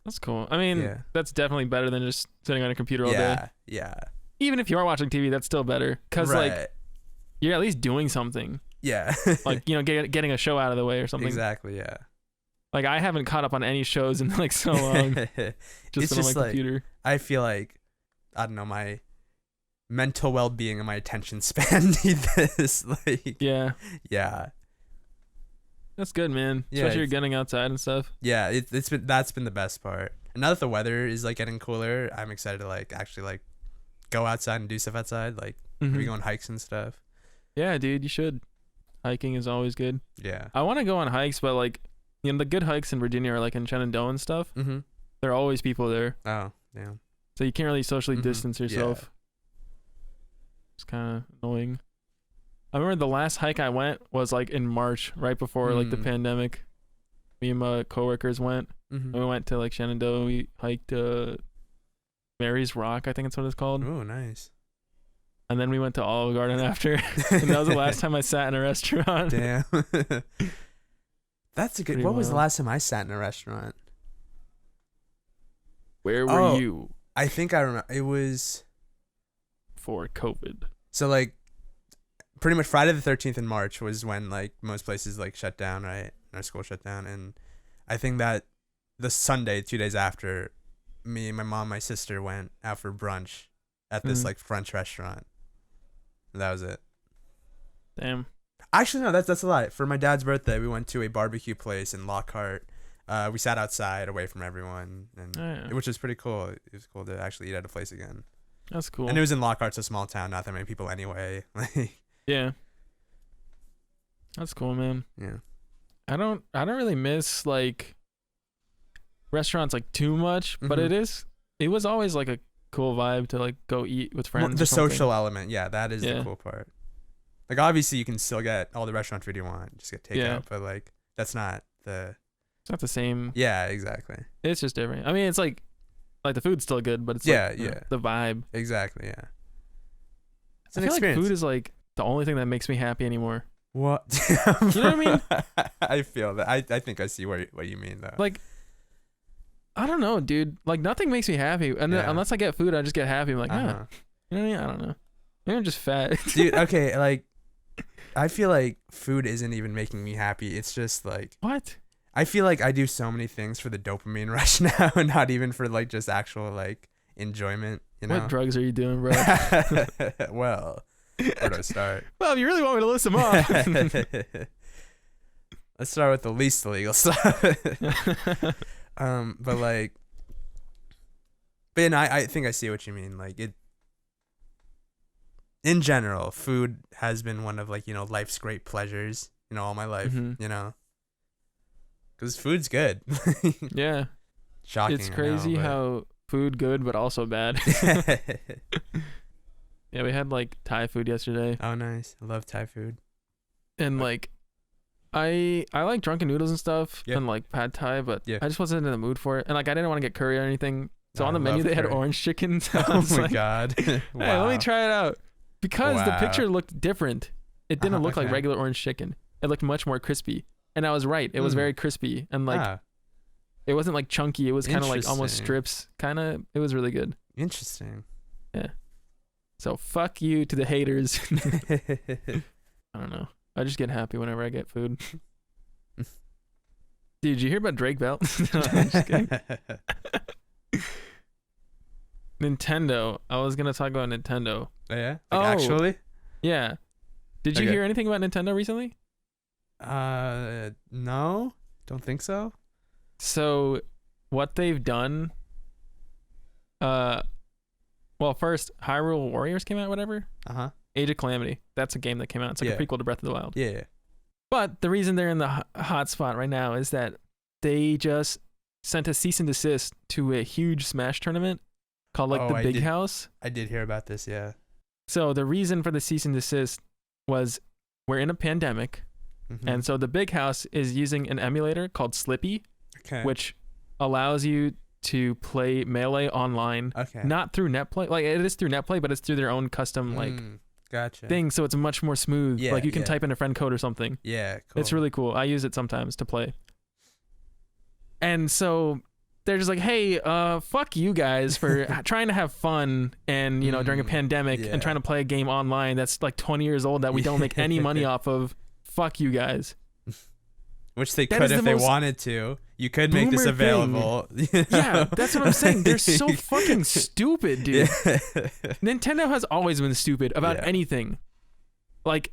That's cool. I mean, that's definitely better than just sitting on a computer all day. Yeah. Even if you are watching TV, that's still better. Because, like, you're at least doing something. Yeah. Like, you know, getting a show out of the way or something. Exactly, yeah. Like, I haven't caught up on any shows in, like, so long. Just on my computer. I feel like, I don't know, my mental well-being and my attention span need this. Like, yeah. That's good, man. Especially you're getting outside and stuff. Yeah, that's been the best part. And now that the weather is like getting cooler, I'm excited to like actually like go outside and do stuff outside, like maybe go on hikes and stuff. Yeah, dude, you should. Hiking is always good. Yeah. I want to go on hikes, but like, you know, the good hikes in Virginia are like in Shenandoah and stuff. Mm-hmm. There are always people there. Oh, damn. So you can't really socially distance yourself. Yeah. It's kind of annoying. I remember the last hike I went was like in March, right before like the pandemic. Me and my coworkers went. And we went to like Shenandoah. And we hiked Mary's Rock, I think that's what it's called. Oh, nice. And then we went to Olive Garden after. And that was the last time I sat in a restaurant. Damn. That's a good. What was the last time I sat in a restaurant? Where were you? I think I remember. It was for COVID. So like pretty much Friday the 13th in March was when like most places like shut down, right? Our school shut down, and I think that the Sunday 2 days after, me, my mom, my sister went out for brunch at this like French restaurant. And that was it. Damn. Actually, no, that's a lie. For my dad's birthday, we went to a barbecue place in Lockhart. We sat outside away from everyone, and which was pretty cool. It was cool to actually eat at a place again. That's cool. And it was in Lockhart, it's a small town, not that many people anyway. Yeah. That's cool, man. Yeah. I don't really miss like restaurants like too much, but it was always like a cool vibe to like go eat with friends. The social element, yeah, that is the cool part. Like obviously you can still get all the restaurant food you want, just get takeout, but like that's not the. It's not the same. Yeah, exactly. It's just different. I mean, it's like the food's still good, but it's like, the vibe. Exactly. Yeah. It's an I feel experience. like food is like the only thing that makes me happy anymore. What? You know what I mean? I feel that. I think I see what you mean though. Like, I don't know, dude. Like nothing makes me happy, and then, unless I get food, I just get happy. I'm like, you know what I mean? I don't know. Maybe I'm just fat, dude. Okay, like, I feel like food isn't even making me happy. It's just like what? I feel like I do so many things for the dopamine rush now, and not even for like just actual like enjoyment. You know? What drugs are you doing, bro? Well, where do I start? Well, if you really want me to list them off. Let's start with the least illegal stuff. But like, I think I see what you mean. Like it, in general, food has been one of like, you know, life's great pleasures, you know, all my life, you know, because food's good. Yeah. Shocking. It's crazy how food good, but also bad. Yeah, we had like Thai food yesterday. Oh, nice. I love Thai food. And like, I like drunken noodles and stuff and like pad Thai, but I just wasn't in the mood for it. And like, I didn't want to get curry or anything. So on the menu, they had orange chicken. So oh my God. Hey, let me try it out. Because the picture looked different. It didn't look like regular orange chicken. It looked much more crispy. And I was right. It was very crispy. And like, it wasn't like chunky. It was kind of like almost strips. It was really good. Interesting. Yeah. So fuck you to the haters. I don't know. I just get happy whenever I get food. Dude, did you hear about Drake Bell? No, I'm just kidding. Nintendo. I was going to talk about Nintendo. Oh, yeah? Like actually? Yeah. Did you hear anything about Nintendo recently? No. Don't think so. So, what they've done... Well, first, Hyrule Warriors came out, whatever. Age of Calamity. That's a game that came out. It's like a prequel to Breath of the Wild. Yeah. But the reason they're in the hot spot right now is that they just sent a cease and desist to a huge Smash tournament called like the Big House. I did hear about this, yeah. So the reason for the cease and desist was we're in a pandemic. And so the Big House is using an emulator called Slippy, which allows you to play Melee online, not through NetPlay. Like it is through NetPlay, but it's through their own custom thing. So it's much more smooth. Yeah, like you can type in a friend code or something. Yeah, cool. It's really cool. I use it sometimes to play. And so they're just like, hey, fuck you guys for trying to have fun and, you know, during a pandemic and trying to play a game online that's like 20 years old that we don't make any money off of. Fuck you guys. Which they could if they wanted to. You could make this available. Yeah, that's what I'm saying. They're so fucking stupid, dude. Nintendo has always been stupid about anything. Like,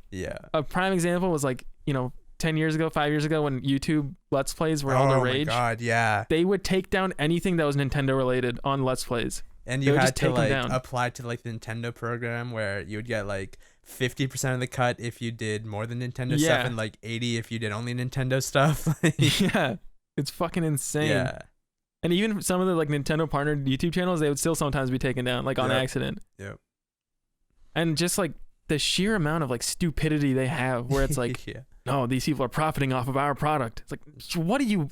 a prime example was like, you know, 10 years ago, 5 years ago when YouTube Let's Plays were all the rage. Oh my God, yeah. They would take down anything that was Nintendo related on Let's Plays. And you had to like apply to like the Nintendo program where you would get like 50% of the cut if you did more than Nintendo stuff and like 80 if you did only Nintendo stuff. Yeah. It's fucking insane. Yeah. And even some of the like Nintendo partnered YouTube channels, they would still sometimes be taken down like on accident. Yep. And just like the sheer amount of like stupidity they have where it's like, no, these people are profiting off of our product. It's like, what do you...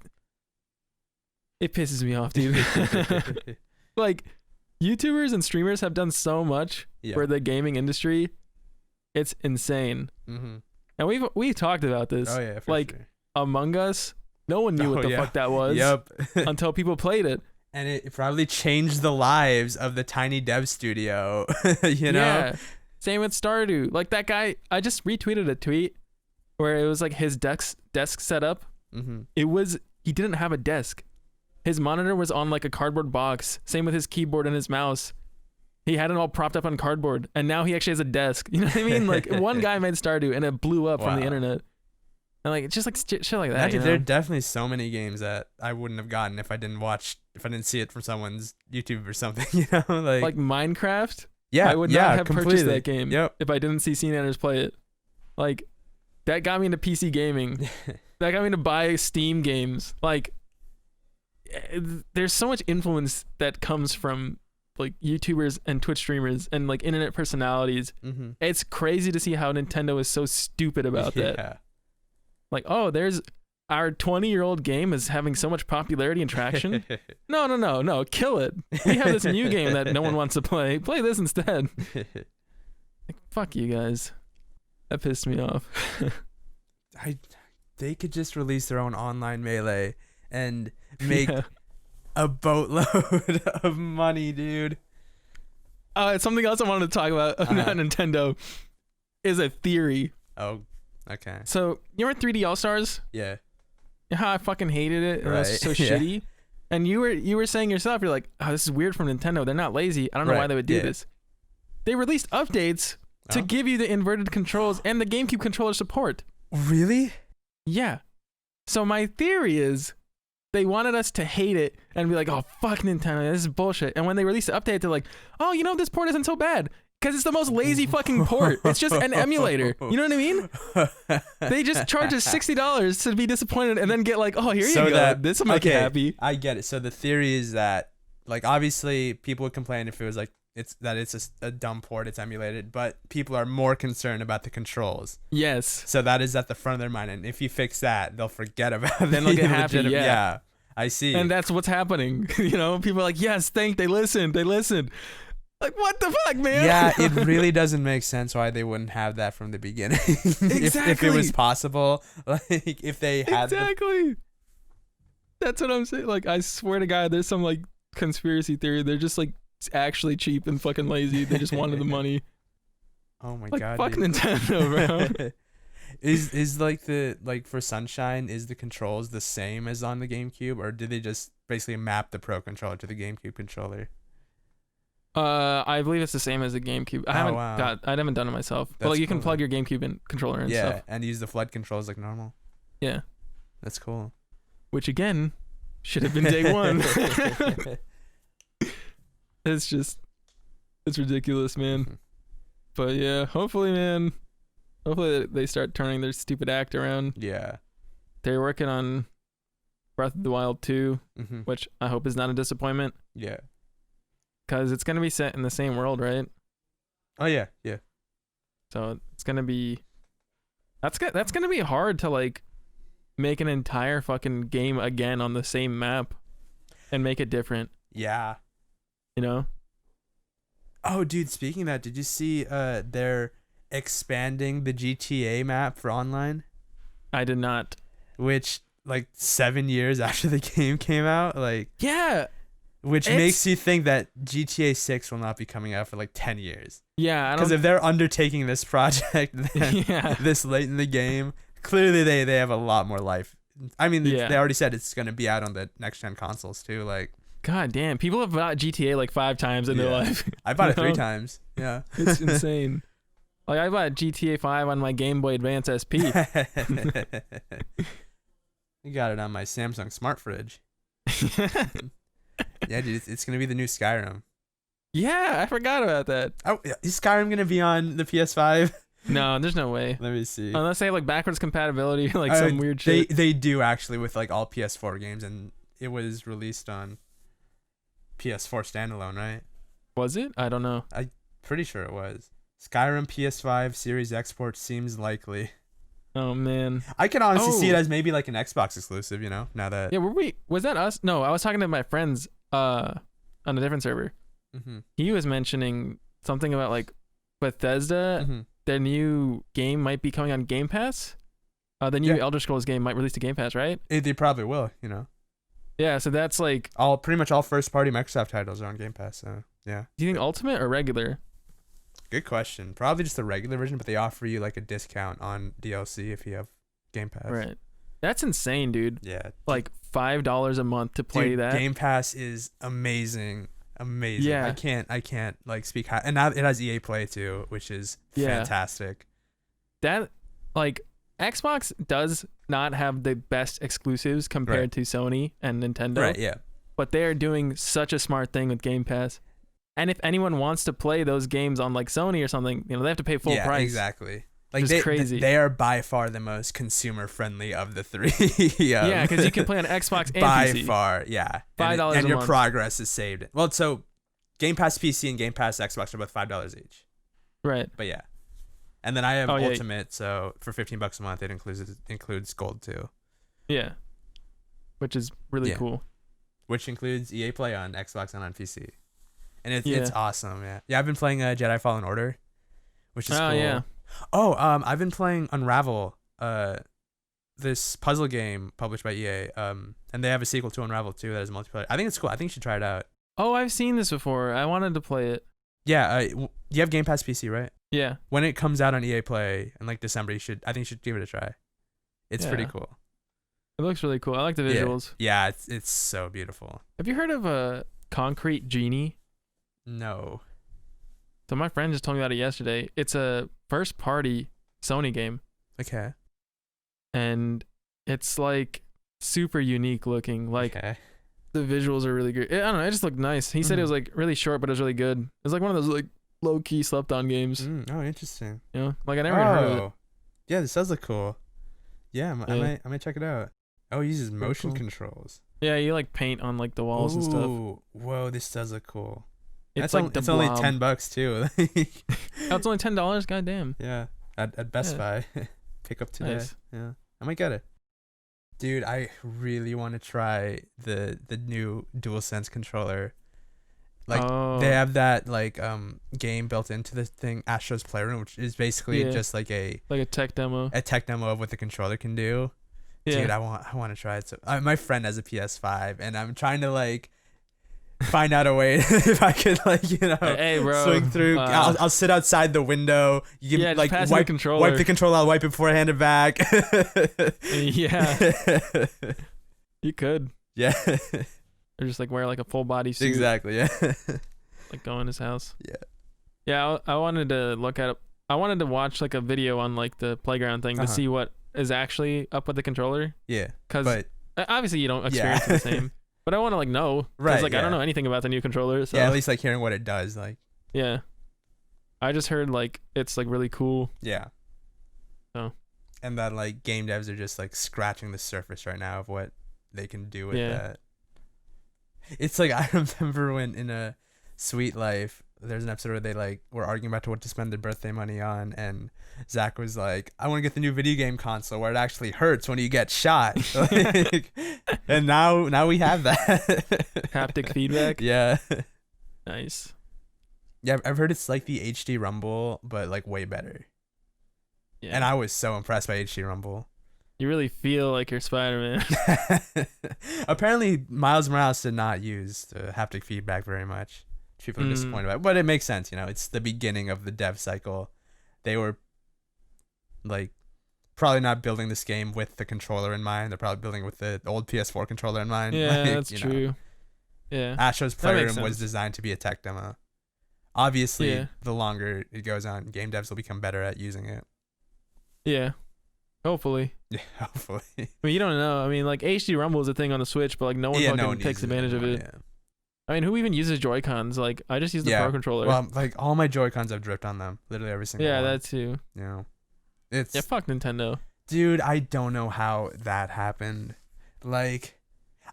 It pisses me off, dude. Like, YouTubers and streamers have done so much for the gaming industry. It's insane. And we've talked about this. Oh, yeah, for like, sure. Among Us, no one knew what the fuck that was until people played it. And it probably changed the lives of the tiny dev studio, you know? Yeah. Same with Stardew. Like that guy, I just retweeted a tweet where it was like his desk setup. Mm-hmm. He didn't have a desk. His monitor was on like a cardboard box. Same with his keyboard and his mouse. He had it all propped up on cardboard, and now he actually has a desk. You know what I mean? Like one guy made Stardew, and it blew up from the internet. And like it's just like shit like that. There are definitely so many games that I wouldn't have gotten if I didn't see it from someone's YouTube or something. You know, like Minecraft. Yeah, I would not have completely purchased that game if I didn't see CNanners play it. Like that got me into PC gaming. That got me to buy Steam games. Like there's so much influence that comes from like YouTubers and Twitch streamers and like internet personalities. Mm-hmm. It's crazy to see how Nintendo is so stupid about that. Like, oh, there's our 20-year-old game is having so much popularity and traction. No, kill it. We have this new game that no one wants to play. Play this instead. Like, fuck you guys. That pissed me off. They could just release their own online Melee and make a boatload of money, dude. It's something else I wanted to talk about Nintendo is a theory. Oh, okay. So, you remember 3D All-Stars? Yeah. How I fucking hated it. It was so shitty. And you were saying yourself, you're like, oh, this is weird from Nintendo. They're not lazy. I don't know why they would do this. They released updates to give you the inverted controls and the GameCube controller support. Really? Yeah. So my theory is they wanted us to hate it and be like, oh, fuck Nintendo, this is bullshit. And when they released the update, they're like, oh, you know, this port isn't so bad. Because it's the most lazy fucking port. It's just an emulator. You know what I mean? They just charge us $60 to be disappointed and then get like, oh, here you go. This will make you happy. I get it. So the theory is that, like, obviously people would complain if it was like, it's a dumb port, it's emulated, but people are more concerned about the controls. Yes. So that is at the front of their mind. And if you fix that, they'll forget about it. Then they'll get happy. Yeah. I see. And that's what's happening. You know, people are like, yes, they listened. Like, what the fuck, man? Yeah, it really doesn't make sense why they wouldn't have that from the beginning. Exactly. if it was possible, like, if they had Exactly. That's what I'm saying. Like, I swear to God, there's some, like, conspiracy theory. They're just, like, actually cheap and fucking lazy. They just wanted the money. Oh, my like, God. Fuck dude. Nintendo, bro. Is like for Sunshine, is the controls the same as on the GameCube, or did they just basically map the Pro controller to the GameCube controller? I believe it's the same as the GameCube. I haven't done it myself. But like you can plug your GameCube in controller and stuff. Yeah, and use the flood controls like normal. Yeah. That's cool. Which again should have been day one. It's ridiculous, man. But yeah, hopefully they start turning their stupid act around. Yeah. They're working on Breath of the Wild 2, which I hope is not a disappointment. Yeah. Because it's going to be set in the same world, right? Oh, yeah. So it's going to be... That's going to be hard to, like, make an entire fucking game again on the same map and make it different. Yeah. You know? Oh, dude, speaking of that, did you see they're expanding the GTA map for online? I did not. Which, like, 7 years after the game came out? Like... Yeah! Which makes you think that GTA 6 will not be coming out for like 10 years. Yeah. Because if they're undertaking this project this late in the game, clearly they have a lot more life. I mean, they already said it's going to be out on the next-gen consoles too. Like, God damn. People have bought GTA like 5 times in their life. I bought it 3 times. Yeah. It's insane. Like, I bought GTA 5 on my Game Boy Advance SP. I got it on my Samsung Smart Fridge. Yeah, dude, it's gonna be the new Skyrim. Yeah, I forgot about that. Oh, is Skyrim gonna be on the PS5? No, there's no way. Let me see. Unless they have like backwards compatibility, like some weird shit. They do actually with like all PS4 games, and it was released on PS4 standalone, right? Was it? I don't know. I'm pretty sure it was. Skyrim PS5 Series export seems likely. Oh man, I can honestly see it as maybe like an Xbox exclusive, you know. Now that was that us? No, I was talking to my friends on a different server. He was mentioning something about like Bethesda. Their new game might be coming on Game Pass. The new Elder Scrolls game might release to Game Pass, right? They probably will, you know. Yeah, so that's like pretty much all first party Microsoft titles are on Game Pass. So yeah. Do you think Ultimate or regular? Good question. Probably just the regular version, but they offer you like a discount on DLC if you have Game Pass. Right. That's insane, dude. Yeah. Like $5 a month to play that. Game Pass is amazing. Amazing. Yeah. I can't like speak high. And now it has EA Play too, which is fantastic. That like Xbox does not have the best exclusives compared to Sony and Nintendo. Right, yeah. But they are doing such a smart thing with Game Pass. And if anyone wants to play those games on like Sony or something, they have to pay full price. Exactly. Like crazy. They are by far the most consumer friendly of the three. Yeah, because you can play on Xbox and by PC. By far, yeah. $5 and a your month. progress is saved. Well, so Game Pass PC and Game Pass Xbox are both $5 each. Right. But yeah. And then I have Ultimate, so for $15 a month, it includes Gold too. Yeah. Which is really cool. Which includes EA Play on Xbox and on PC. And it's awesome, yeah. Yeah, I've been playing Jedi Fallen Order, which is cool. Yeah. Oh, I've been playing Unravel, this puzzle game published by EA. And they have a sequel to Unravel too that is multiplayer. I think it's cool. I think you should try it out. Oh, I've seen this before. I wanted to play it. Yeah, you have Game Pass PC, right? Yeah. When it comes out on EA Play in like December, I think you should give it a try. It's pretty cool. It looks really cool. I like the visuals. Yeah, it's so beautiful. Have you heard of a Concrete Genie? No. So my friend just told me about it yesterday. It's a first-party Sony game. Okay. And it's like super unique looking. Like the visuals are really good. I don't know. It just looked nice. He said it was like really short, but it was really good. It was like one of those like low-key slept-on games. Oh, interesting. You know, like I never heard of it. Yeah, this does look cool. Yeah, I might check it out. Oh, it uses motion cool. controls. Yeah, you like paint on like the walls and stuff. Whoa, this does look cool. It's it's only $10 too. Oh, it's only $10. Goddamn. Yeah, at Best Buy, pick up today. Nice. Yeah, I might get it. Dude, I really want to try the new DualSense controller. Like they have that like game built into the thing, Astro's Playroom, which is basically just like a tech demo. A tech demo of what the controller can do. Yeah. Dude, I want to try it. So my friend has a PS5, and I'm trying to like find out a way if I could like hey, bro, swing through. I'll sit outside the window. You give like wipe the controller. Wipe the controller. I'll wipe it before I hand it back. Yeah, you could. Yeah. Or just like wear like a full body suit. Exactly. Yeah. Like go in his house. Yeah. Yeah, I wanted to look at it. I wanted to watch like a video on like the playground thing to see what is actually up with the controller. Yeah. Because obviously you don't experience the same. But I want to like know. Right. Like I don't know anything about the new controller. So. Yeah, at least like hearing what it does. Like. Yeah. I just heard like it's like really cool. Yeah. So. And that like game devs are just like scratching the surface right now of what they can do with that. It's like I remember when in a Sweet Life, there's an episode where they like were arguing about what to spend their birthday money on, and Zach was like, "I want to get the new video game console where it actually hurts when you get shot." Like, and now we have that haptic feedback. Yeah. Nice. Yeah, I've heard it's like the HD Rumble, but like way better. Yeah. And I was so impressed by HD Rumble. You really feel like you're Spider-Man. Apparently, Miles Morales did not use the haptic feedback very much. People are disappointed about it. But it makes sense, it's the beginning of the dev cycle. They were like probably not building this game with the controller in mind. They're probably building with the old PS4 controller in mind. Yeah, that's true. Yeah. Astro's Playroom was designed to be a tech demo. Obviously, the longer it goes on, game devs will become better at using it. Yeah. Hopefully. Yeah, hopefully. I mean, you don't know. I mean, like HD Rumble is a thing on the Switch, but like no one takes advantage of it. Yeah. I mean, who even uses Joy-Cons? Like, I just use the Pro controller. Well, like all my Joy-Cons have dripped on them. Literally every single one. Yeah, that too. It's fuck Nintendo. Dude, I don't know how that happened. Like,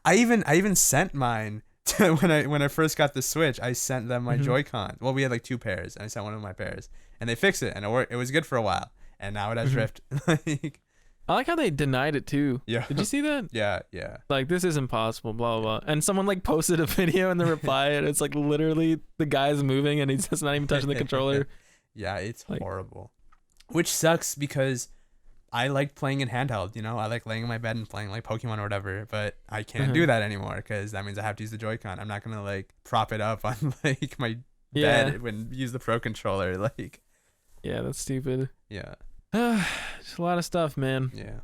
I even sent mine to when I first got the Switch. I sent them my Joy-Con. Well, we had like 2 pairs, and I sent one of my pairs, and they fixed it, and it worked. It was good for a while. And now it has drift. Like, I like how they denied it too. Yeah. Did you see that? Yeah. Like, this is impossible, blah, blah, blah. And someone like posted a video in the reply, and it's like literally the guy's moving and he's just not even touching the controller. Yeah, it's horrible. Which sucks because I like playing in handheld, I like laying in my bed and playing like Pokemon or whatever, but I can't do that anymore because that means I have to use the Joy-Con. I'm not going to like prop it up on like my dead when you use the Pro Controller. Like, yeah, that's stupid. Yeah. Just a lot of stuff, man. Yeah.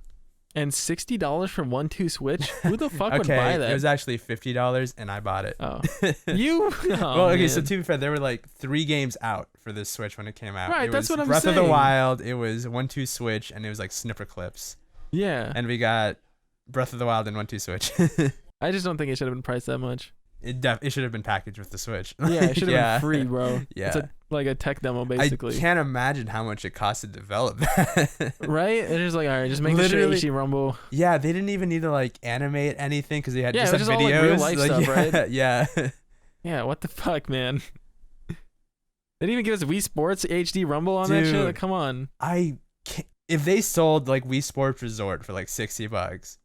And $60 for 1-2 Switch? Who the fuck would buy that? It was actually $50 and I bought it. Oh. You? Oh, well, okay, man. so to be fair, there were like 3 games out for this Switch when it came out. Right, it that's was what I'm Breath saying. of the Wild, it was 1-2 Switch, and it was like Snipper Clips. Yeah. And we got Breath of the Wild and 1-2 Switch. I just don't think it should have been priced that much. It should have been packaged with the Switch. Yeah, it should have been free, bro. Yeah. It's like a tech demo, basically. I can't imagine how much it cost to develop that. Right? It's just like, all right, just make the shit HD Rumble. Yeah, they didn't even need to like animate anything because they had Yeah, just it was had just all, videos. like, real life stuff, right? Yeah. Yeah, what the fuck, man? They didn't even give us Wii Sports HD Rumble on that shit? Like, come on. I can't, if they sold like Wii Sports Resort for like $60,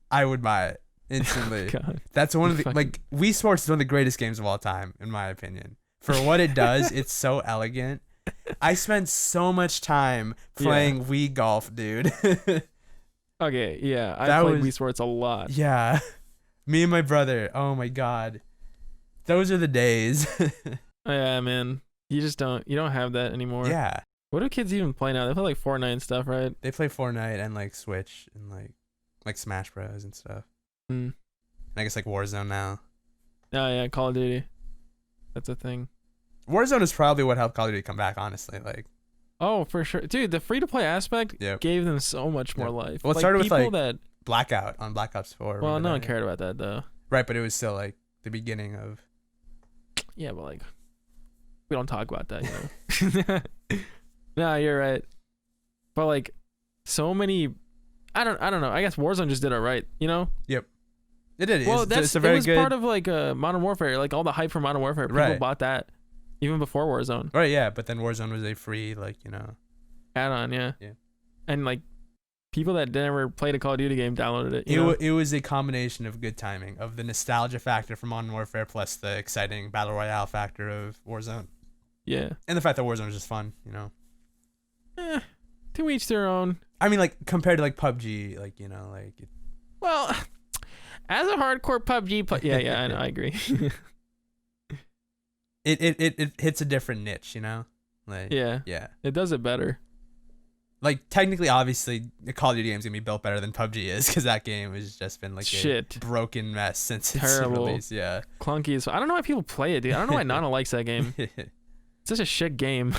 I would buy it instantly. God. That's one of the like Wii Sports is one of the greatest games of all time, in my opinion. For what it does, it's so elegant. I spent so much time playing Wii Golf, dude. Okay, yeah. I played Wii Sports a lot. Yeah. Me and my brother. Oh my god. Those are the days. Yeah, man. You don't have that anymore. Yeah. What do kids even play now? They play like Fortnite and stuff, right? They play Fortnite and like Switch and like Smash Bros and stuff. Mm. And I guess like Warzone now. Oh yeah, Call of Duty. That's a thing. Warzone is probably what helped Call of Duty come back, honestly. Like, oh, for sure, dude. The free to play aspect gave them so much more life. Well, it started with like Blackout on Black Ops 4. Well, no one cared about that though. Right, but it was still like the beginning of. Yeah, but like, we don't talk about that, you know. No, you're right. But like, so many. I don't know. I guess Warzone just did it right, you know. Yep. It did. Well, it's a very it was part of like Modern Warfare, like all the hype for Modern Warfare. People bought that even before Warzone. Right, yeah, but then Warzone was a free, like, you know, add-on, yeah. Yeah. And like people that never played a Call of Duty game downloaded it. It was a combination of good timing of the nostalgia factor from Modern Warfare plus the exciting battle royale factor of Warzone. Yeah. And the fact that Warzone was just fun, you know. To each their own. I mean, like compared to like PUBG, like, you know, like. Well, as a hardcore PUBG player, yeah, I know, I agree. It hits a different niche, you know? Like, yeah. It does it better. Like, technically, obviously, the Call of Duty game's gonna be built better than PUBG is, because that game has just been like a broken mess since its release. Yeah. Clunky as I don't know why people play it, dude. I don't know why Nana likes that game. It's such a shit game.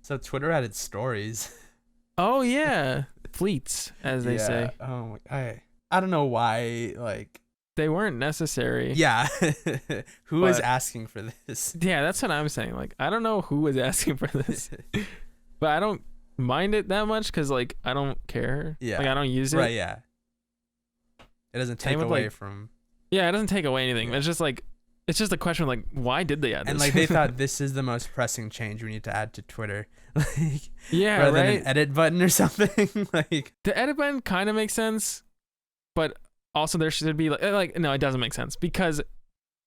So Twitter added stories. Oh yeah, fleets, as they say. Oh, I don't know why, like they weren't necessary. Yeah. Who was asking for this? Yeah, that's what I'm saying. Like, I don't know who was asking for this, but I don't mind it that much because like I don't care. Yeah. Like I don't use it. Right. Yeah. It doesn't take away from. Yeah, it doesn't take away anything. Yeah. It's just like. It's just a question of like, why did they add this? And like they thought this is the most pressing change we need to add to Twitter. Like, yeah, rather than an edit button or something. Like the edit button kind of makes sense, but also there should be like no, it doesn't make sense because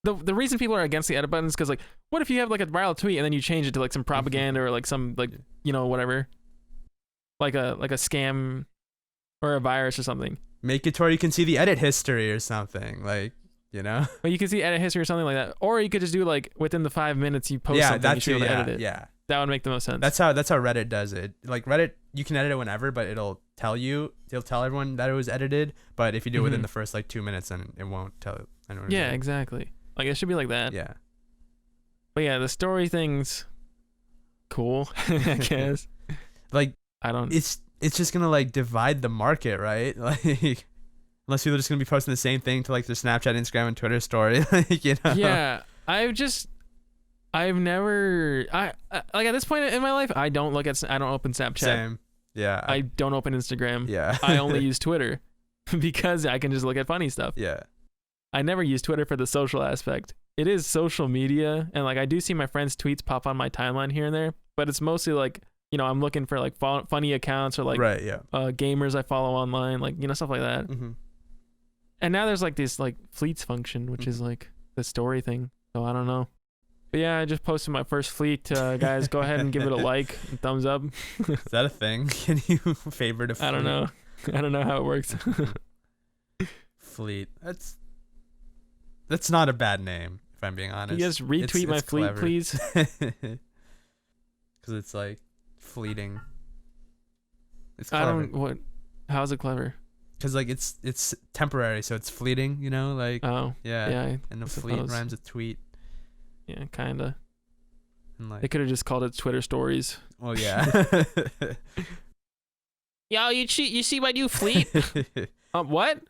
the reason people are against the edit button is because like, what if you have like a viral tweet and then you change it to like some propaganda or like some like you know whatever, like a scam or a virus or something. Make it to where you can see the edit history or something like. You know, but you could see edit history or something like that, or you could just do like within the 5 minutes you post something, you should be able to edit it. Yeah, that would make the most sense. That's how Reddit does it. Like Reddit, you can edit it whenever, but it'll tell everyone that it was edited. But if you do it within the first like 2 minutes, then it won't tell anyone. Yeah, exactly. Like it should be like that. Yeah. But yeah, the story thing's cool, I guess. Like I don't. It's just gonna like divide the market, right? Like. Unless people are just gonna be posting the same thing to like their Snapchat, Instagram, and Twitter story, like you know. Yeah, I've never like at this point in my life, I don't open Snapchat. Same. Yeah. I don't open Instagram. Yeah. I only use Twitter because I can just look at funny stuff. Yeah. I never use Twitter for the social aspect. It is social media, and like I do see my friends' tweets pop on my timeline here and there, but it's mostly like you know I'm looking for like funny accounts or like gamers I follow online, like you know stuff like that. Mm-hmm. And now there's like this like fleets function, which is like the story thing. So I don't know. But yeah, I just posted my first fleet. Guys, go ahead and give it a like and thumbs up. Is that a thing? Can you favorite a fleet? I don't know. I don't know how it works. Fleet. That's not a bad name. if I'm being honest. Can you guys retweet my fleet, clever. please? Because it's like fleeting. It's clever. How's it clever? Because like it's temporary, so it's fleeting, you know, like yeah, and the fleet rhymes with tweet. Yeah, kinda. And like, they could have just called it Twitter stories. well, yeah. Yo, you see my new fleet? What?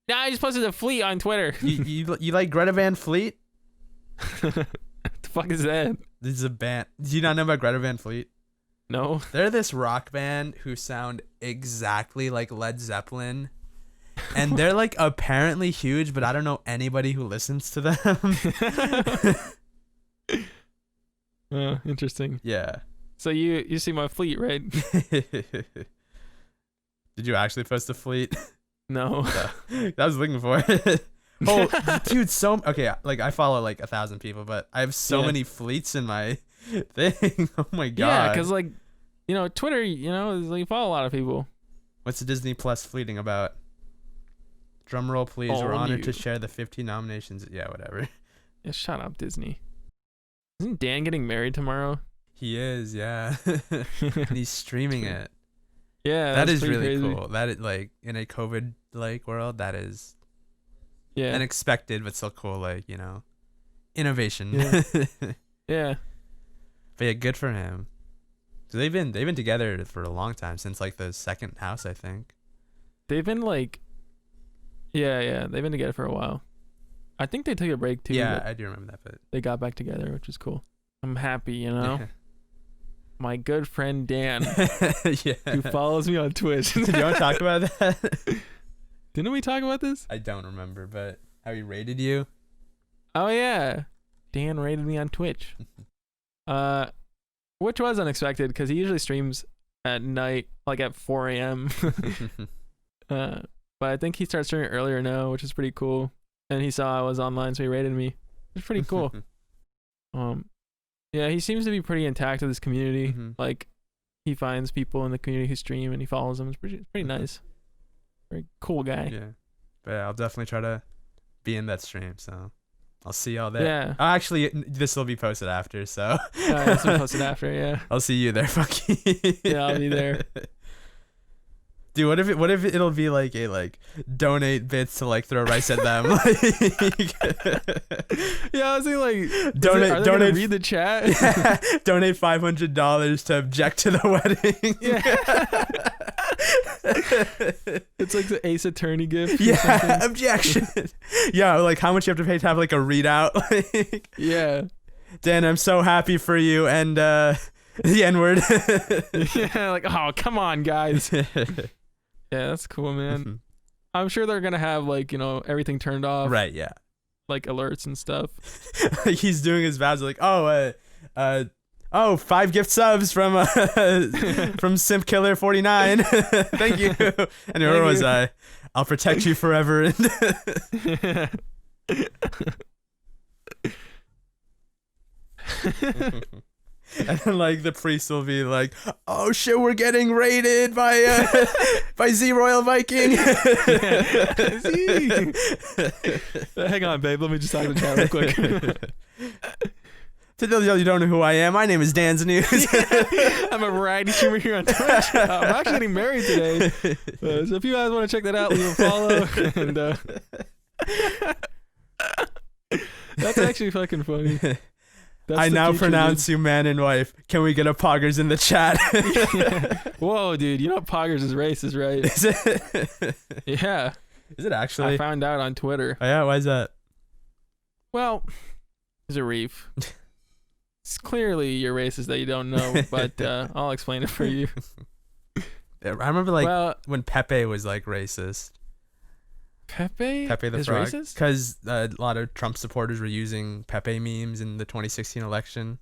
Nah, I just posted a fleet on Twitter. you like Greta Van Fleet? What the fuck is that? This is a band. Do you not know about Greta Van Fleet? No. They're this rock band who sound exactly like Led Zeppelin. And they're like apparently huge, but I don't know anybody who listens to them. Interesting. Yeah. So you see my fleet, right? Did you actually post a fleet? No. That was looking for it. Oh, dude, okay, like I follow like 1,000 people, but I have so many fleets in my thing. Oh my god. Yeah, because like, you know, Twitter, you know, you follow a lot of people. What's the Disney Plus fleeting about? Drum roll, please. We're honored to share the 15 nominations. Yeah, whatever. Yeah, shut up, Disney. Isn't Dan getting married tomorrow? He is, yeah. And he's streaming it. Yeah, that is really crazy. cool. That is like in a COVID like world, that is unexpected but still cool, like, you know, innovation. Yeah. But yeah, good for him. So they've been together for a long time, since like the second house, I think. They've been like they've been together for a while. I think they took a break too. Yeah, I do remember that, but they got back together, which is cool. I'm happy, you know. My good friend Dan, who follows me on Twitch. Did you want to talk about that? Didn't we talk about this? I don't remember, but how he rated you? Oh yeah, Dan rated me on Twitch. Which was unexpected because he usually streams at night, like at 4 a.m. But I think he starts streaming earlier now, which is pretty cool. And he saw I was online, so he rated me. It's pretty cool. Yeah, he seems to be pretty intact with his community. Mm-hmm. Like, he finds people in the community who stream and he follows them. It's pretty nice. Very cool guy. Yeah, but yeah, I'll definitely try to be in that stream. So I'll see y'all there. Yeah. Actually, this will be posted after. So This will be posted after. Yeah. I'll see you there. Fuck you. Yeah, I'll be there. Dude, what if it'll be like a donate bits to like throw rice at them? Yeah, I was thinking like donate read the chat. Yeah, donate $500 to object to the wedding. Yeah. It's like the Ace Attorney gift. Yeah, objection. Yeah, like how much you have to pay to have like a readout. Like, yeah. Dan, I'm so happy for you, and the N-word. Yeah, like, oh, come on, guys. Yeah, that's cool, man. I'm sure they're gonna have like, you know, everything turned off. Right, yeah. Like alerts and stuff. He's doing his vows like, 5 gift subs from Simp Killer 49. Thank you. And where was I? I'll protect you forever. And then like the priest will be like, "Oh shit, we're getting raided by Z Royal Viking." Hang on, babe. Let me just talk to the chat real quick. To those of you who don't know who I am, my name is Dan's News. I'm a variety streamer here on Twitch. I'm actually getting married today. So if you guys want to check that out, leave a follow. And that's actually fucking funny. I now pronounce you man and wife. Can we get a poggers in the chat? Whoa, dude. You know poggers is racist, right? Is it? Yeah. Is it actually? I found out on Twitter. Oh, yeah? Why is that? Well, there's a reef. It's clearly you're racist that you don't know, but I'll explain it for you. I remember when Pepe was like racist. Pepe the is Frog, racist? because a lot of Trump supporters were using Pepe memes in the 2016 election.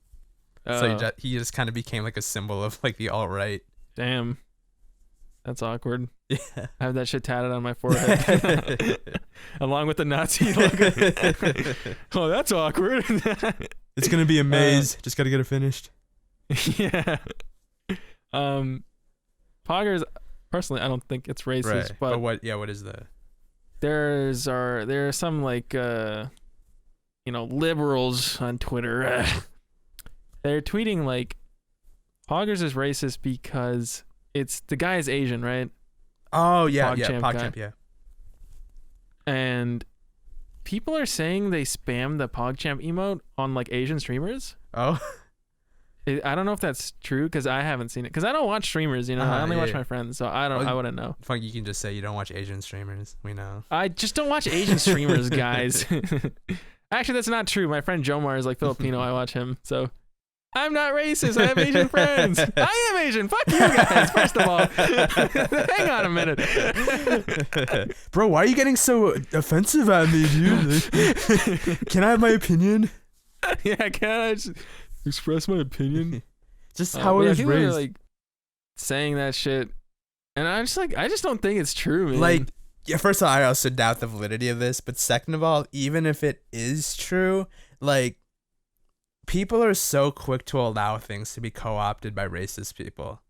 So he just kind of became like a symbol of like the alt-right. Damn. That's awkward. Yeah. I have that shit tatted on my forehead. Along with the Nazi logo. Oh, that's awkward. It's going to be a maze. Just got to get it finished. Yeah. Poggers, personally, I don't think it's racist. Right. But what is the... There's some like liberals on Twitter. They're tweeting like Poggers is racist because the guy is Asian, right? Oh yeah, PogChamp, yeah. And people are saying they spam the PogChamp emote on like Asian streamers. Oh. I don't know if that's true because I haven't seen it because I don't watch streamers. I only watch my friends, so I wouldn't know. Fuck, you can just say you don't watch Asian streamers. We know. I just don't watch Asian streamers, guys. Actually, that's not true. My friend Jomar is like Filipino. I watch him, so I'm not racist. I have Asian friends. I am Asian. Fuck you guys. First of all, hang on a minute, bro. Why are you getting so offensive at me, dude? Can I have my opinion? Yeah, can I just express my opinion? Just how I was raised. Like saying that shit, and I just don't think it's true, man. Like, yeah. First of all, I also doubt the validity of this, but second of all, even if it is true, like, people are so quick to allow things to be co-opted by racist people.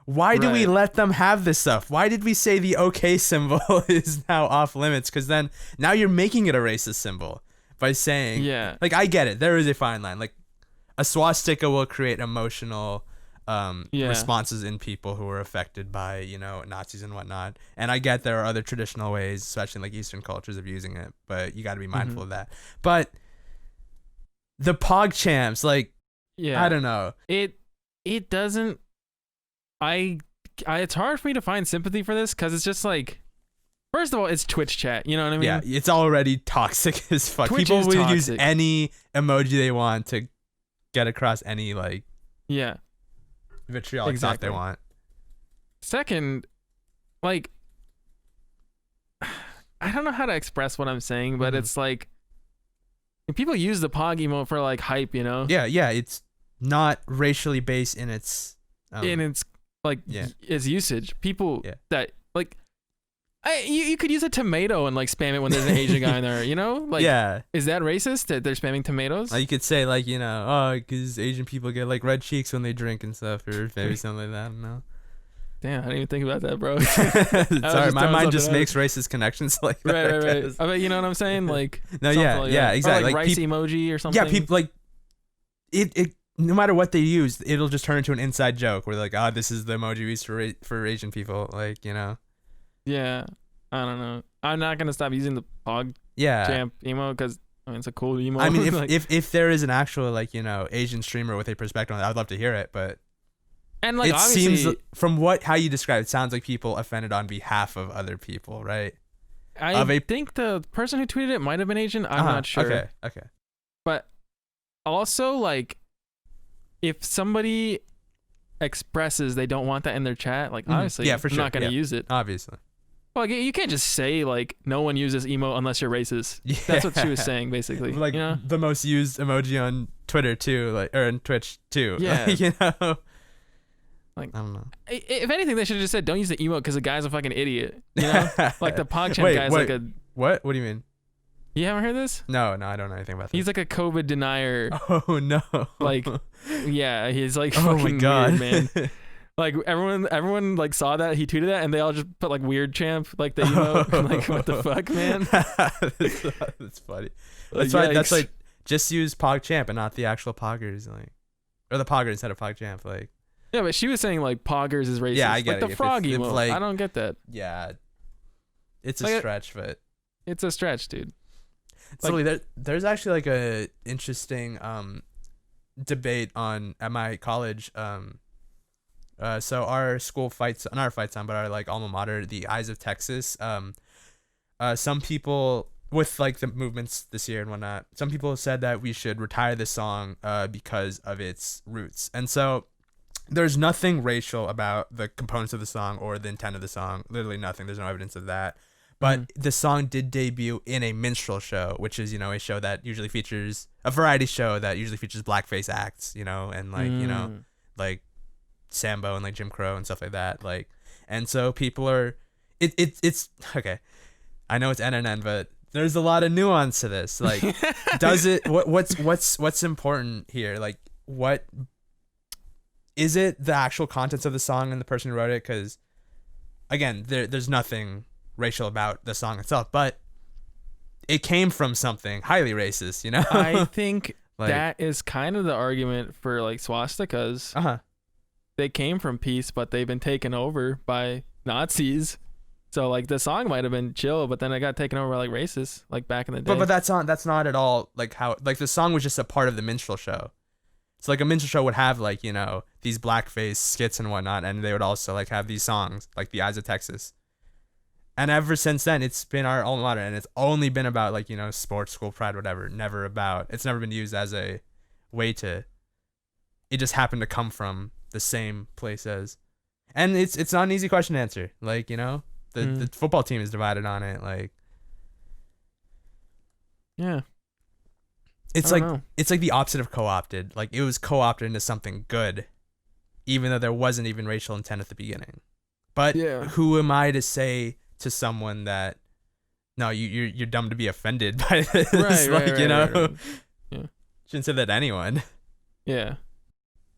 Why do we let them have this stuff? Why did we say the OK symbol is now off limits? Because now you're making it a racist symbol by saying, like, I get it. There is a fine line. Like, a swastika will create emotional responses in people who are affected by, Nazis and whatnot. And I get there are other traditional ways, especially like Eastern cultures, of using it. But you got to be mindful of that. But the PogChamps, like, I don't know. It doesn't. It's hard for me to find sympathy for this because it's just like, first of all, it's Twitch chat. You know what I mean? Yeah, it's already toxic as fuck. Twitch People is will toxic. use any emoji they want to get across any vitriolic thought they want. Second, like, I don't know how to express what I'm saying, but it's like, people use the Pog emote for like hype, Yeah, it's not racially based in its its usage. People that like, you could use a tomato and like spam it when there's an Asian guy in there, Like, is that racist that they're spamming tomatoes? You could say like, because Asian people get like red cheeks when they drink and stuff, or maybe something like that. I don't know. Damn, I didn't even think about that, bro. Sorry, my mind just makes racist connections like that. Right. I bet you know what I'm saying? Like, no, yeah, exactly. Or like rice emoji or something. Yeah, people like it. No matter what they use, it'll just turn into an inside joke where they're like, this is the emoji we use for Asian people, like, Yeah, I don't know. I'm not gonna stop using the Pog Champ emo because it's a cool emo. I mean, if there is an actual like Asian streamer with a perspective on it, I'd love to hear it, but. And like, it seems from how you describe it, sounds like people offended on behalf of other people, right? I think the person who tweeted it might have been Asian. I'm not sure. Okay. But also, like, if somebody expresses they don't want that in their chat, like, obviously, for sure. I'm not going to use it. Obviously. Well, like, you can't just say, like, no one uses emo unless you're racist. Yeah. That's what she was saying, basically. Like, the most used emoji on Twitter, too, like, or on Twitch, too. Yeah. Like, I don't know. If anything, they should have just said, don't use the emote because the guy's a fucking idiot. Like the PogChamp guy's like a... What? What do you mean? You haven't heard this? No, I don't know anything about that. He's like a COVID denier. Oh, no. Like, yeah, he's like fucking my God. weird, man. Like, everyone like saw that, he tweeted that, and they all just put like weird champ, like the emote. Like, what the fuck, man? That's funny. That's right. That's like, just use PogChamp and not the actual Poggers, like, or the Pogger instead of PogChamp, like. Yeah, but she was saying like Poggers is racist. Yeah, I get like it. The frog emote. Like, I don't get that. Yeah, it's a stretch, but it's a stretch, dude. So like, there's actually like a interesting debate at my college. So our school fights, not our fight song, but our like alma mater, the Eyes of Texas. Some people with like the movements this year and whatnot, some people said that we should retire this song because of its roots, and so. There's nothing racial about the components of the song or the intent of the song. Literally nothing. There's no evidence of that. But the song did debut in a minstrel show, which is, a show that usually features a variety show that usually features blackface acts, and like, like Sambo and like Jim Crow and stuff like that. Like, and so people are, it's okay. I know it's NNN, but there's a lot of nuance to this. Like, does it, what's important here? Like, what, is it the actual contents of the song and the person who wrote it? Because, again, there's nothing racial about the song itself. But it came from something highly racist, you know? I think like, that is kind of the argument for like swastikas. They came from peace, but they've been taken over by Nazis. So like the song might have been chill, but then it got taken over by like racists, like back in the day. But that's not at all like how, like the song was just a part of the minstrel show. So like a minstrel show would have like, you know, these blackface skits and whatnot, and they would also like have these songs like The Eyes of Texas. And ever since then, it's been our alma mater, and it's only been about like, you know, sports, school pride, whatever. It's never been used as a way to. It just happened to come from the same place as, and it's not an easy question to answer. Like, you know. The football team is divided on it, like. Yeah. It's like the opposite of co-opted. Like it was co-opted into something good, even though there wasn't even racial intent at the beginning. But who am I to say to someone that, no, you're dumb to be offended by this? Right, you know. Right. Yeah. Shouldn't say that to anyone. Yeah.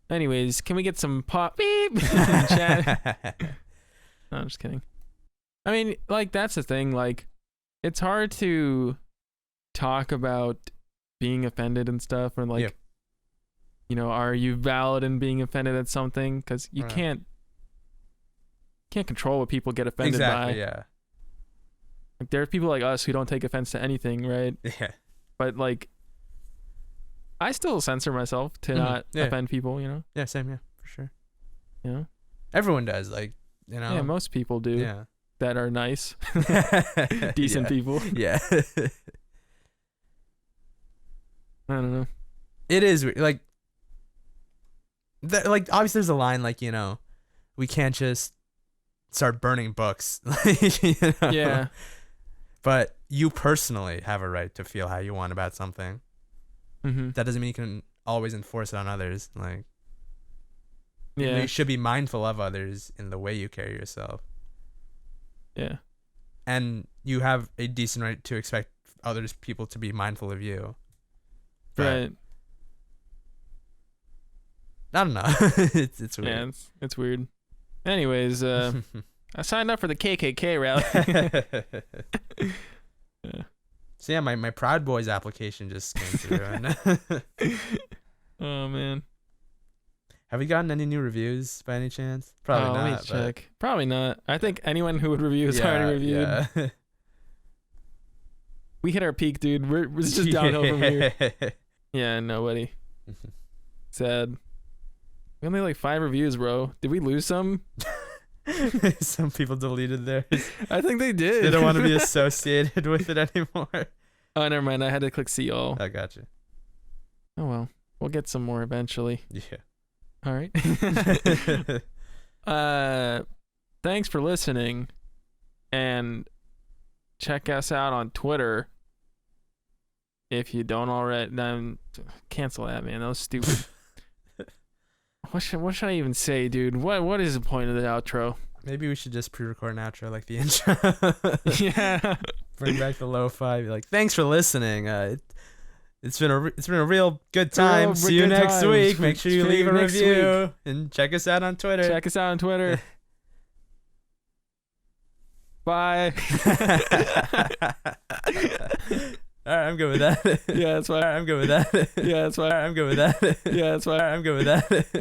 Anyways, can we get some pop beep chat? No, I'm just kidding. I mean, like, that's the thing. Like, it's hard to talk about being offended and stuff, or like, you know, are you valid in being offended at something? Because you can't control what people get offended by. Yeah. Like, there are people like us who don't take offense to anything, right? Yeah. But like, I still censor myself to not offend people. You know. Yeah. Same. Yeah. For sure. You know. Everyone does. Like, you know. Yeah. Most people do. Yeah. That are nice, decent people. Yeah. I don't know. It is like, like obviously there's a line like, you know, we can't just start burning books. You know? Yeah. But you personally have a right to feel how you want about something. Mm-hmm. That doesn't mean you can always enforce it on others. Like, you should be mindful of others in the way you carry yourself. Yeah. And you have a decent right to expect people to be mindful of you. But right. I don't know. It's weird. Yeah, it's weird. Anyways, I signed up for the KKK rally. Yeah. So yeah, my Proud Boys application just came through. Oh man. Have we gotten any new reviews by any chance? Probably not. Let me check. Probably not. I think anyone who would review is already reviewed. Yeah. We hit our peak, dude. We're just downhill from here. Yeah, nobody. Sad. We only like 5 reviews, bro. Did we lose some? Some people deleted theirs. I think they did. They don't want to be associated with it anymore. Oh, never mind. I had to click see all. I gotcha. Oh well. We'll get some more eventually. Yeah. All right. Thanks for listening, and check us out on Twitter. If you don't already, then cancel that, man. That was stupid. What should I even say, dude? What is the point of the outro? Maybe we should just pre-record an outro like the intro. Yeah. Bring back the lo-fi. Be like, thanks for listening. It's been a real good time. See you next week. Make sure you leave a review and check us out on Twitter. Bye. All right, I'm good with that. Yeah, that's fine. I'm good with that. Yeah, that's fine. I'm good with that. Yeah, that's fine. I'm good with that.